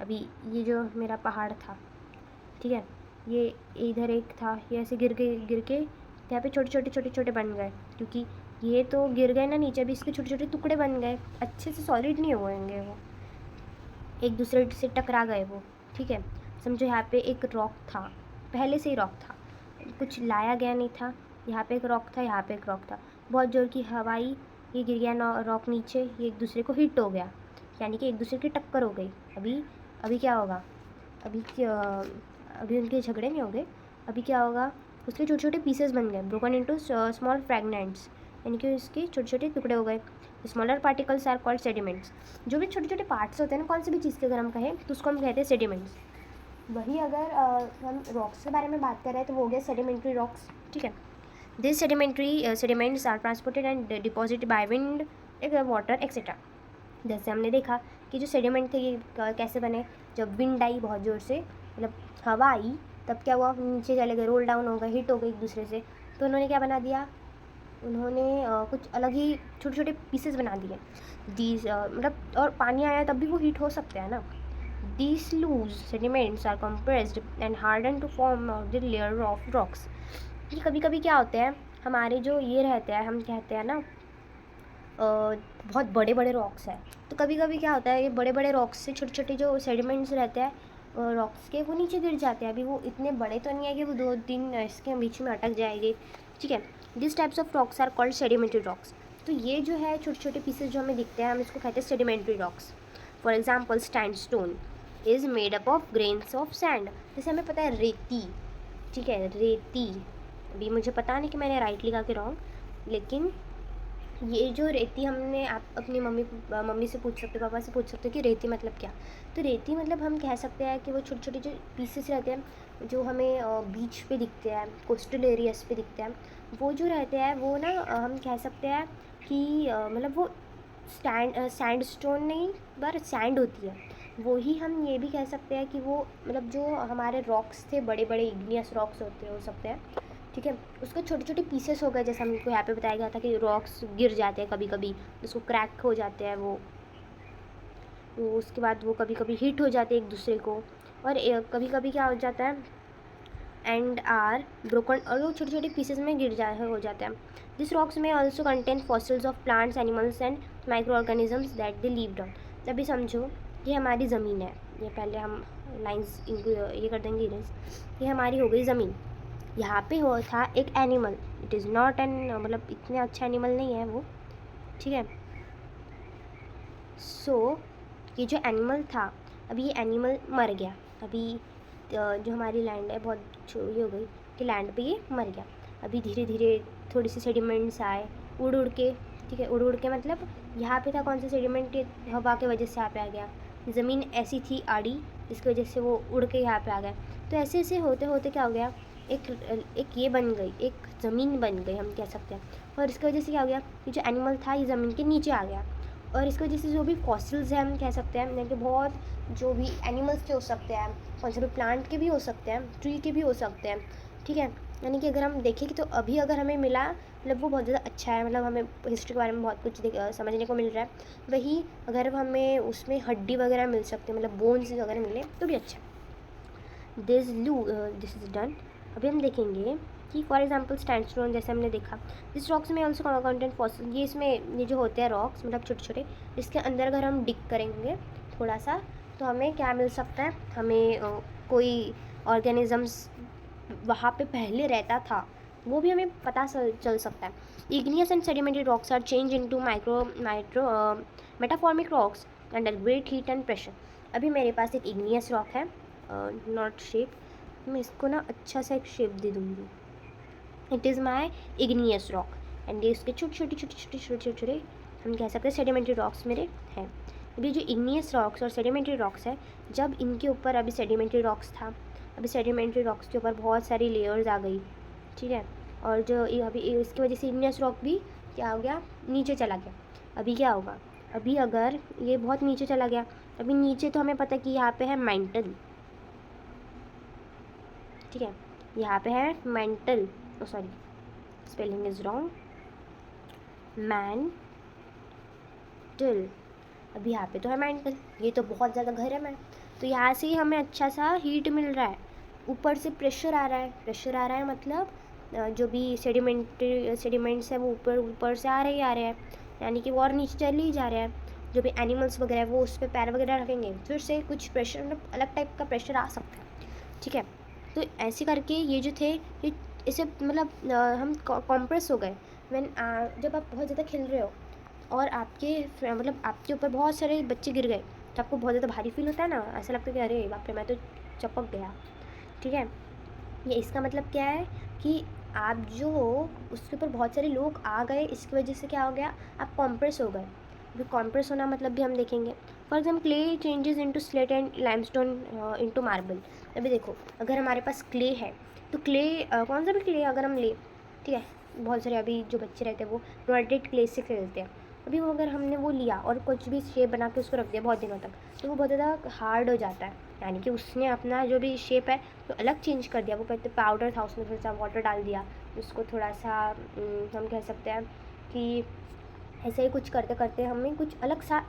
अभी ये जो मेरा पहाड़ था, ठीक है, ये इधर एक था, ये ऐसे गिर के यहाँ पे छोटे छोटे बन गए, क्योंकि ये तो गिर गए ना नीचे, अभी इसके छोटे छोटे टुकड़े बन गए, अच्छे से सॉलिड नहीं होंगे, वो एक दूसरे से टकरा गए वो, ठीक है। समझो यहाँ पे एक रॉक था, पहले से ही रॉक था, कुछ लाया गया नहीं था, यहाँ पे एक रॉक था, यहाँ पे एक रॉक था, बहुत ज़ोर की हवाई, ये गिर गया रॉक नीचे, ये एक दूसरे को हिट हो गया, यानी कि एक दूसरे की टक्कर हो गई। अभी क्या होगा, अभी उनके झगड़े नहीं हो गए, अभी क्या होगा, उसके छोटे छोटे पीसेस बन गए, ब्रोकन इनटू स्मॉल फ्रैगमेंट्स, यानी कि उसके छोटे छोटे टुकड़े हो गए। Smaller particles are called sediments, जो भी छोटे छोटे पार्ट्स होते हैं ना, कौन सी भी चीज़ के अगर हम कहें तो उसको हम कहते हैं सेडिमेंट्स। वही अगर हम रॉक्स के बारे में बात कर रहे हैं तो वो हो गया सेडिमेंट्री रॉक्स, ठीक है। This sedimentary sediments are transported and deposited by wind, water etcetera. जैसे हमने देखा कि जो सेडिमेंट थे ये कैसे बने, जब विंड आई बहुत ज़ोर से, मतलब हवा आई, तब क्या हुआ, नीचे चले गए, रोल डाउन हो गए, हिट हो गए एक दूसरे से, तो उन्होंने क्या बना दिया, उन्होंने कुछ अलग ही छोटे छोटे पीसेस बना दिए। दीज मतलब, और पानी आया तब भी वो हीट हो सकते हैं ना। These loose sediments are compressed and harden to form the layer of rocks. ये कभी कभी क्या होते हैं, हमारे जो ये रहते हैं, हम कहते हैं ना बहुत बड़े बड़े रॉक्स हैं, तो कभी कभी क्या होता है, ये बड़े बड़े रॉक्स से छोटे छोटे जो सेडिमेंट्स रहते हैं रॉक्स के, वो नीचे गिर जाते हैं। अभी वो इतने बड़े तो नहीं है कि वो 2-3 इसके बीच में अटक जाएंगे, ठीक है। This types of rocks are called sedimentary rocks. तो ये जो है छोटे छोटे पीसेस जो हमें दिखते हैं, हम इसको कहते हैं sedimentary rocks. For example sandstone is made up of grains of sand, जैसे हमें पता है रेती, ठीक है, रेती। अभी मुझे पता नहीं कि मैंने राइट लिखा के रॉन्ग, लेकिन ये जो रेती, हमने आप अपनी मम्मी से पूछ सकते हो, पापा से पूछ सकते हो कि रेती मतलब क्या। तो रेती मतलब हम कह सकते हैं कि वो छोटे छोटे जो पीसेस रहते हैं, जो हमें बीच पे दिखते हैं, कोस्टल एरियाज पे दिखते हैं, वो जो रहते हैं वो ना हम कह सकते हैं कि मतलब वो सैंडस्टोन नहीं, पर सैंड होती है, वो ही हम ये भी कह सकते हैं कि वो मतलब जो हमारे रॉक्स थे, बड़े बड़े इग्नियस रॉक्स होते हो सकते हैं, ठीक है, उसके छोटे छोटे पीसेस हो गए, जैसे हमको यहाँ पे बताया गया था कि रॉक्स गिर जाते हैं कभी कभी, उसको क्रैक हो जाते हैं वो उसके बाद वो कभी कभी हिट हो जाते हैं एक दूसरे को, और कभी कभी क्या हो जाता है, एंड आर ब्रोकन, और वो छोटे छोटे पीसेस में हो जाता है। दिस रॉक्स में also contain fossils of plants, animals and micro organisms that they leave down. तभी समझो ये हमारी ज़मीन है, ये पहले हम लाइन्स इनको ये कर देंगे इरेज, ये हमारी हो गई ज़मीन। यहाँ पे हो था एक animal, it is not an, मतलब इतने अच्छा एनिमल नहीं है वो, ठीक है। सो ये जो एनिमल था, अभी ये एनिमल मर गया, अभी जो हमारी लैंड है बहुत ये हो गई कि लैंड पे ये मर गया। अभी धीरे धीरे थोड़ी सी सेडिमेंट्स आए उड़ के, ठीक है, उड़ के मतलब यहाँ पे था कौन सा सेडिमेंट, हवा के वजह से यहाँ पे आ गया, ज़मीन ऐसी थी आड़ी, जिसकी वजह से वो उड़ के यहाँ पे आ गया। तो ऐसे ऐसे होते होते क्या हो गया, एक ये बन गई, एक ज़मीन बन गई हम कह सकते हैं, और इसकी वजह से क्या हो गया, ये जो एनिमल था ये ज़मीन के नीचे आ गया, और इसकी वजह से जो भी फॉसिल्स हैं हम कह सकते हैं, यानी कि बहुत जो भी एनिमल्स के हो सकते हैं, कौन से भी प्लांट के भी हो सकते हैं, ट्री के भी हो सकते हैं, ठीक है। यानी कि अगर हम देखें कि तो अभी अगर हमें मिला, मतलब वो बहुत ज़्यादा अच्छा है, मतलब हमें हिस्ट्री के बारे में बहुत कुछ समझने को मिल रहा है। वही अगर हमें उसमें हड्डी वगैरह मिल सकती है, मतलब बोन्स वगैरह मिले तो भी अच्छा। This is done. अभी हम देखेंगे कि फॉर एग्जांपल सैंडस्टोन जैसे हमने देखा, इस रॉक्स में ऑल्सो कंटेंट फॉसिल, ये इसमें ये जो होते हैं रॉक्स मतलब छोटे छोटे, इसके अंदर अगर हम डिग करेंगे थोड़ा सा तो हमें क्या मिल सकता है, हमें कोई ऑर्गेनिजम्स वहाँ पे पहले रहता था वो भी हमें पता चल सकता है। Igneous and sedimentary rocks are change into micro metamorphic rocks under great heat and pressure. अभी मेरे पास एक इग्नियस रॉक है, नॉट शेप, मैं इसको ना अच्छा सा एक शेप दे दूँगी। It is my igneous rock and ये इसके छोटे हम कह सकते हैं सेडिमेंट्री रॉक्स मेरे हैं। अभी जो इग्नियस रॉक्स और सेडिमेंट्री रॉक्स है, जब इनके ऊपर अभी सेडिमेंट्री रॉक्स था, अभी सेडिमेंट्री रॉक्स के ऊपर बहुत सारी लेयर्स आ गई, ठीक है, और जो अभी इसकी वजह से इग्नियस रॉक भी क्या हो गया, नीचे चला गया। अभी क्या होगा, अभी अगर ये बहुत नीचे चला गया, अभी नीचे तो हमें पता कि यहाँ पे है मेंटल, ठीक है, यहाँ पे है mental, sorry spelling is wrong, mental. अभी यहाँ पे तो है मेंटल, ये तो बहुत ज़्यादा गर्म है, तो यहाँ से ही हमें अच्छा सा हीट मिल रहा है, ऊपर से प्रेशर आ रहा है, प्रेशर आ रहा है मतलब जो भी सेडिमेंट्स है वो ऊपर से आ रहे हैं, यानी कि वो और नीचे चले ही जा रहे हैं। जो भी एनिमल्स वगैरह है वो उस पर पैर वगैरह रखेंगे, फिर से कुछ प्रेशर मतलब अलग टाइप का प्रेशर आ सकता है, ठीक है। तो ऐसे करके ये जो थे ये इसे मतलब हम कॉम्प्रेस हो गए। जब आप बहुत ज़्यादा खेल रहे हो और आपके मतलब आपके ऊपर बहुत सारे बच्चे गिर गए तो आपको बहुत ज़्यादा भारी फील होता है ना, ऐसा लगता है कि अरे बाप रे मैं तो चपक गया, ठीक है। ये इसका मतलब क्या है कि आप जो उसके ऊपर बहुत सारे लोग आ गए, इसकी वजह से क्या हो गया, आप कॉम्प्रेस हो गए। अभी कॉम्प्रेस होना मतलब भी हम देखेंगे, for example clay changes into slate and limestone into marble. अभी देखो अगर हमारे पास क्ले है तो क्ले कौन सा भी क्ले अगर हम ले, ठीक है, बहुत सारे अभी जो बच्चे रहते हैं वो रोल्डेड क्ले से खेलते हैं। अभी वो अगर हमने वो लिया और कुछ भी शेप बना के उसको रख दिया बहुत दिनों तक, तो वो बहुत ज़्यादा हार्ड हो जाता है, यानी कि उसने अपना जो भी शेप है तो अलग चेंज कर दिया। वो पहले पाउडर था उसमें थोड़ा सा वाटर डाल दिया, उसको थोड़ा सा हम कह सकते हैं कि ऐसे ही कुछ करते करते हमें कुछ अलग सा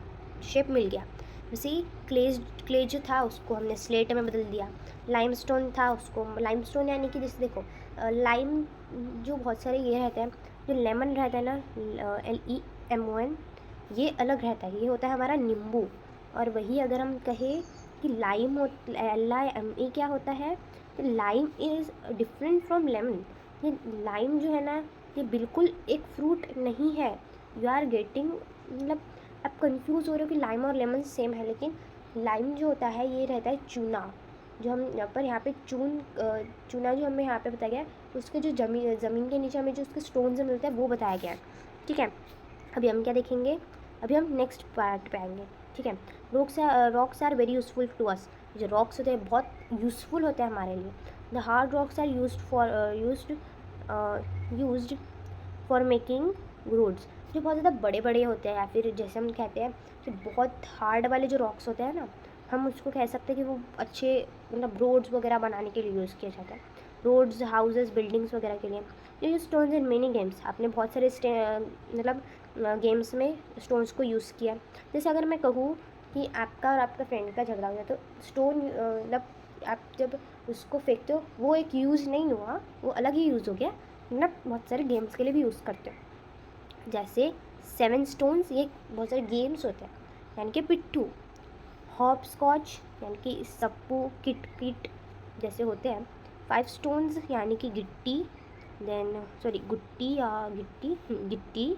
शेप मिल गया। वैसे ही क्ले जो था उसको हमने स्लेट में बदल दिया। लाइमस्टोन था उसको, लाइमस्टोन यानी कि जैसे देखो लाइम जो बहुत सारे ये रहते हैं, जो लेमन रहता है ना, LEMON, ये अलग रहता है, ये होता है हमारा नींबू। और वही अगर हम कहें कि लाइम LIME क्या होता है, lime is different from lemon. ये लाइम जो है ना ये बिल्कुल एक फ्रूट नहीं है, यू आर गेटिंग मतलब आप कंफ्यूज हो रहे हो कि लाइम और लेमन सेम है, लेकिन लाइम जो होता है ये रहता है चूना, जो हम यहाँ पे चूना जो हमें यहाँ पे बताया गया है, उसके जो ज़मीन के नीचे हमें जो उसके स्टोन से मिलते हैं वो बताया गया है, ठीक है। अभी हम क्या देखेंगे, अभी हम नेक्स्ट पार्ट पे आएंगे, ठीक है। Rocks are very useful to us. जो रॉक्स होते हैं बहुत यूज़फुल होते हैं हमारे लिए। The hard rocks are used for making roads. जो बहुत ज़्यादा बड़े बड़े होते हैं, या फिर जैसे हम कहते हैं कि बहुत हार्ड वाले जो रॉक्स होते हैं ना, हम उसको कह सकते हैं कि वो अच्छे मतलब रोड्स वगैरह बनाने के लिए यूज़ किया जाता है, रोड्स, हाउसेस, बिल्डिंग्स वगैरह के लिए। ये स्टोन्स इन मेनी गेम्स, आपने बहुत सारे मतलब गेम्स में स्टोन्स को यूज़ किया। जैसे अगर मैं कहूँ कि आपका और आपका फ्रेंड का झगड़ा हो जाए तो स्टोन मतलब आप जब उसको फेंकते हो वो एक यूज़ नहीं हुआ, वो अलग ही यूज़ हो गया, मतलब बहुत सारे गेम्स के लिए भी यूज़ करते हो। जैसे 7 स्टोन्स, ये बहुत सारे गेम्स होते हैं, यानी कि पिट्ठू, हॉप स्कॉच यानी कि सप्पू, किट किट जैसे होते हैं। 5 स्टोन्स यानी कि गिट्टी, देन सॉरी गुट्टी या गिट्टी,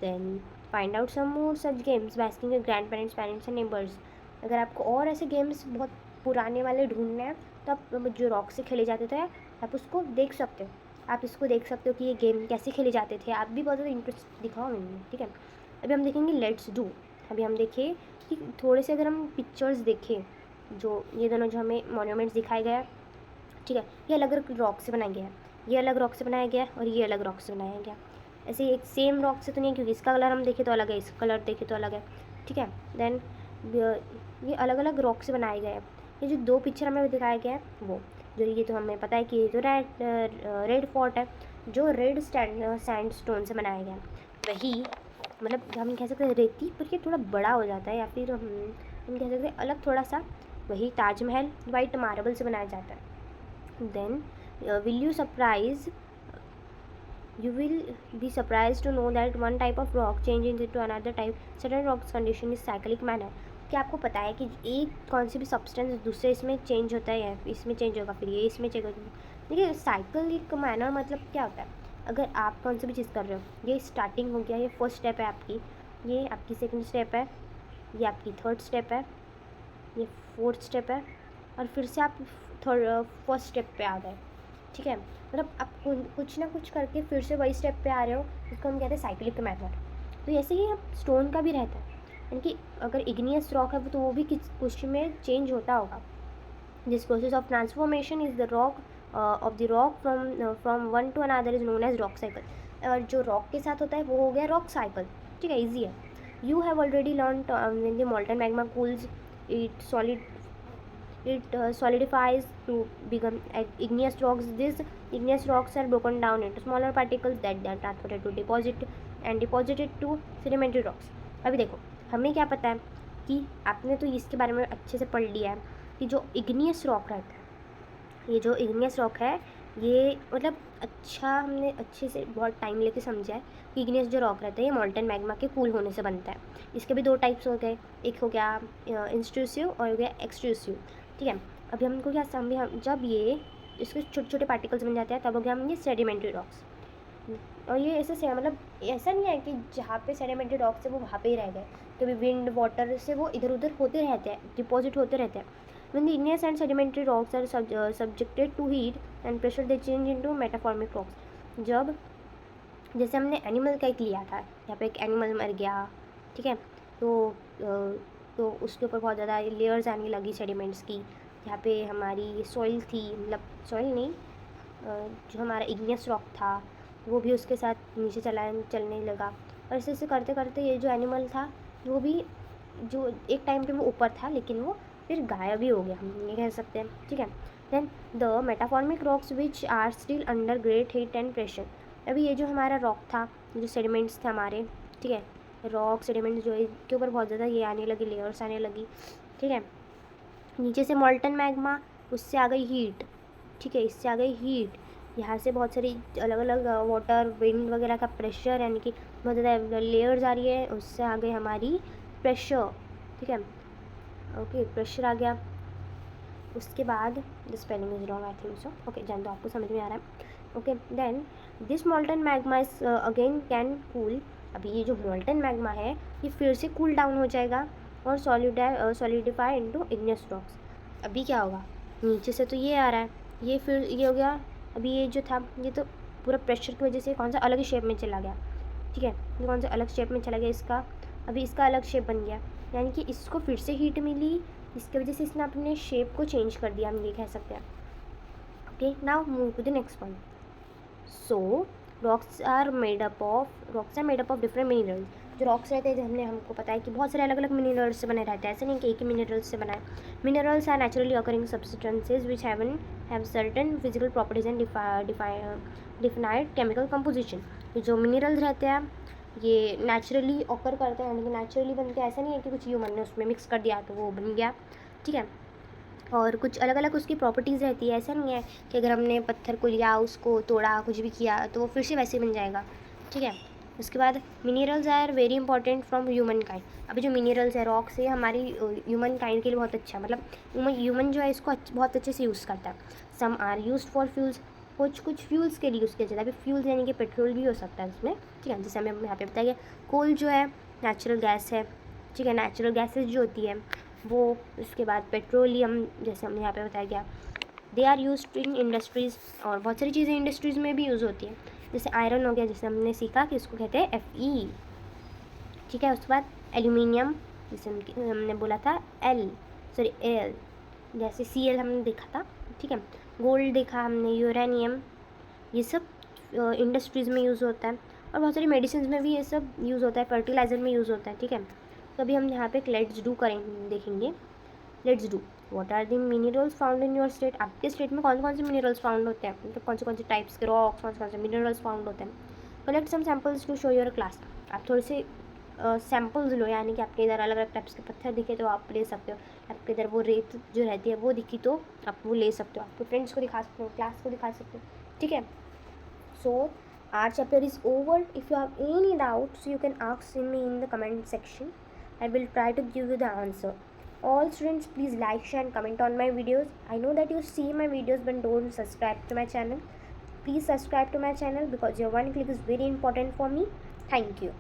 then find out some more such games by asking your grand parents, parents and neighbours. अगर आपको और ऐसे गेम्स बहुत पुराने वाले ढूंढने हैं तो आप जो रॉक से खेले जाते थे आप उसको देख सकते हो, आप इसको देख सकते हो कि ये गेम कैसे खेले जाते थे, आप भी बहुत ज़्यादा इंटरेस्ट दिखाओ इनमें, ठीक है। अभी हम देखेंगे लेट्स डू। अभी हम देखें कि थोड़े से अगर हम पिक्चर्स देखें, जो ये दोनों जो हमें मॉन्यूमेंट्स दिखाए गए हैं, ठीक है, ये अलग अलग रॉक से बनाया गया है, ये अलग रॉक से बनाया गया है और ये अलग रॉक से बनाया गया। ऐसे एक सेम रॉक से तो नहीं, क्योंकि इसका कलर हम देखें तो अलग है, इसका कलर देखें तो अलग है, ठीक है। देन ये अलग अलग रॉक से बनाए गए हैं। ये जो 2 पिक्चर हमें दिखाया गया है वो जो, ये तो हमें पता है कि ये जो रेड फोर्ट है जो रेड सैंडस्टोन से बनाया गया है, वही मतलब हम कह सकते हैं रेती, पर ये थोड़ा बड़ा हो जाता है, या फिर हम कह सकते हैं अलग थोड़ा सा, वही ताजमहल वाइट मार्बल से बनाया जाता है। Then will you surprise You will be surprised to know that one type of rock changes into another type. Certain rocks condition is cyclic manner. क्या आपको पता है कि एक कौन सी भी सब्सटेंस दूसरे इसमें चेंज होता है, इसमें चेंज होगा, फिर ये इसमें चेंज होगा. देखिए साइकिलिक मैनर मतलब क्या होता है. अगर आप कौन सी भी चीज़ कर रहे हो, ये स्टार्टिंग हो गया, ये फर्स्ट स्टेप है आपकी, ये आपकी सेकंड स्टेप है, ये आपकी थर्ड स्टेप है, ये फोर्थ स्टेप है, और फिर से आप फर्स्ट स्टेप पे आ गए. ठीक है, मतलब आप कुछ ना कुछ करके फिर से वही स्टेप पे आ रहे हो, इसको हम कहते हैं साइक्लिक मैथड. तो ऐसे ही अब स्टोन का भी रहता है, यानी कि अगर इग्नियस रॉक है तो वो भी कुछ में चेंज होता होगा. This process of transformation is the rock of the rock from one to another is known as rock cycle. और जो रॉक के साथ होता है वो हो गया रॉक साइकिल. ठीक है, ईजी है. You have already learn when the molten magma cools it solidifies to become igneous rocks. These igneous rocks are broken down into smaller particles that they are transported to deposit and deposited to sedimentary rocks. अभी देखो, हमें क्या पता है कि आपने तो इसके बारे में अच्छे से पढ़ लिया है कि जो इग्नियस रॉक रहता है, ये जो इग्नियस रॉक है, ये मतलब अच्छा हमने अच्छे से बहुत टाइम लेके समझा है कि इग्नियस जो रॉक रहता है ये मोल्टन मैग्मा के कूल होने से बनता है. इसके भी दो टाइप्स हो गए, एक हो गया इंट्रूसिव और हो गया एक्सट्रूसिव. ठीक है, अभी हमको क्या समझ, जब ये इसके छोटे छोटे पार्टिकल्स बन जाते हैं तब हो गया हम ये सेडिमेंट्री रॉक्स. और ये ऐसे से मतलब ऐसा नहीं है कि जहाँ पे सेडिमेंट्री रॉक्स है वो वहाँ पे ही रह गए, कभी विंड वाटर से वो इधर उधर होते रहते हैं, डिपॉजिट होते रहते हैं. When the igneous and sedimentary rocks are subjected to heat and pressure, they change into metamorphic rocks. जब जैसे हमने एनिमल का एक लिया था, यहाँ पे एक एनिमल मर गया, ठीक है, तो उसके ऊपर बहुत ज़्यादा लेयर्स आने लगी सेडिमेंट्स की. यहाँ पे हमारी सॉइल थी, मतलब सॉइल नहीं, जो हमारा इग्नियस रॉक था वो भी उसके साथ नीचे चलने लगा. और ऐसे ऐसे करते करते ये जो एनिमल था वो भी जो एक टाइम पे वो ऊपर था लेकिन वो फिर गायब भी हो गया, हम ये कह सकते हैं. ठीक है, then the metamorphic rocks which are still under great heat and pressure. अभी ये जो हमारा रॉक था, जो सेडिमेंट्स थे हमारे, ठीक है, रॉक सेडिमेंट्स जो के ऊपर बहुत ज़्यादा ये आने लगी, लेयर्स आने लगी. ठीक है, नीचे से मॉल्टन मैग्मा, उससे आ गई हीट. ठीक है, इससे आ गई हीट, यहाँ से बहुत सारी अलग अलग वाटर विंड वगैरह का प्रेशर, यानी कि बहुत ज़्यादा लेयर्स आ रही है, उससे आ गई हमारी प्रेशर. ठीक है, ओके, प्रेशर आ गया. उसके बाद the spelling is wrong I think so. Okay, जान दो, आपको समझ में आ रहा है. Okay, then this molten magma is again can cool. अभी ये जो मॉल्टन मैग्मा है ये फिर से कूल डाउन हो जाएगा और सॉलिडिफाई इनटू इग्नियस रॉक्स. अभी क्या होगा, नीचे से तो ये आ रहा है, ये फिर ये हो गया. अभी ये जो था ये तो पूरा प्रेशर की वजह से कौन सा अलग ही शेप में चला गया. ठीक है, ये कौन सा अलग शेप में चला गया इसका, अभी इसका अलग शेप बन गया, यानी कि इसको फिर से हीट मिली, इसकी वजह से इसने अपने शेप को चेंज कर दिया, हम ये कह सकते हैं. Okay, now move to the next point. So rocks are made up of different minerals. जो रॉक्स रहते हैं, हमको पता है कि बहुत सारे अलग अलग मिनरल्स से बने रहते हैं, ऐसे नहीं कि एक ही मिनरल्स से बना है. Minerals are naturally occurring substances which have certain physical properties and defined chemical composition. जो मिनरल्स रहते हैं ये नेचुरली ऑकर करते हैं, यानी कि नेचुरली बनते हैं, ऐसा नहीं है कि कुछ ह्यूमन ने उसमें मिक्स कर दिया तो वो बन गया. ठीक है, और कुछ अलग अलग उसकी प्रॉपर्टीज़ रहती है, ऐसा नहीं है कि अगर हमने पत्थर को लिया, उसको तोड़ा, कुछ भी किया तो वो फिर से वैसे बन जाएगा. ठीक है, उसके बाद minerals are very important from human kind. अभी जो मिनरल्स है रॉक से हमारी ह्यूमन काइंड के लिए बहुत अच्छा, मतलब ह्यूमन जो है इसको बहुत अच्छे से यूज़ करता है. Some are used for fuels, कुछ फ्यूल्स के लिए यूज़ किया जाता है. अभी फ्यूल्स यानी कि पेट्रोल भी हो सकता है उसमें. ठीक है, जैसे हमें यहाँ पे बताया गया, कोल जो है नेचुरल गैस है. ठीक है, नेचुरल गैसेज जो होती है वो. उसके बाद पेट्रोलियम, जैसे हमने यहाँ पे बताया गया, they are used in industries, और बहुत सारी चीज़ें इंडस्ट्रीज़ में भी यूज़ होती है. जैसे आयरन हो गया, जैसे हमने सीखा कि उसको कहते हैं Fe. ठीक है, उसके बाद एल्यूमिनियम, जैसे हमने बोला था एल, जैसे Cl हमने देखा था. ठीक है, गोल्ड देखा हमने, यूरेनियम, ये सब इंडस्ट्रीज़ में यूज़ होता है. और बहुत सारी मेडिसिन में भी ये सब यूज़ होता है, फर्टिलाइज़र में यूज़ होता है. ठीक है, तो अभी हम यहाँ पे लेट्स डू देखेंगे. Let's do, what are the minerals found in your state. आपके स्टेट में कौन से मिनरल्स फाउंड होते हैं, मतलब कौन से टाइप्स के रॉक्स, कौन से मिनरल्स फाउंड होते हैं. Collect some samples to show your class. आप थोड़े से सैम्पल्स लो, यानी कि आपके इधर अलग अलग टाइप्स के पत्थर दिखे तो आप ले सकते हो. आपके इधर वो रेत जो रहती है वो दिखी तो आप वो ले सकते हो, आपके फ्रेंड्स को दिखा सकते हो, क्लास को दिखा सकते हो. ठीक है, सो our chapter is over. If you have any doubts, you can ask me in the comment section. I will try to give you the answer. All students, please like, share and comment on my videos. I know that you see my videos but don't subscribe to my channel. Please subscribe to my channel because your one click is very important for me. Thank you.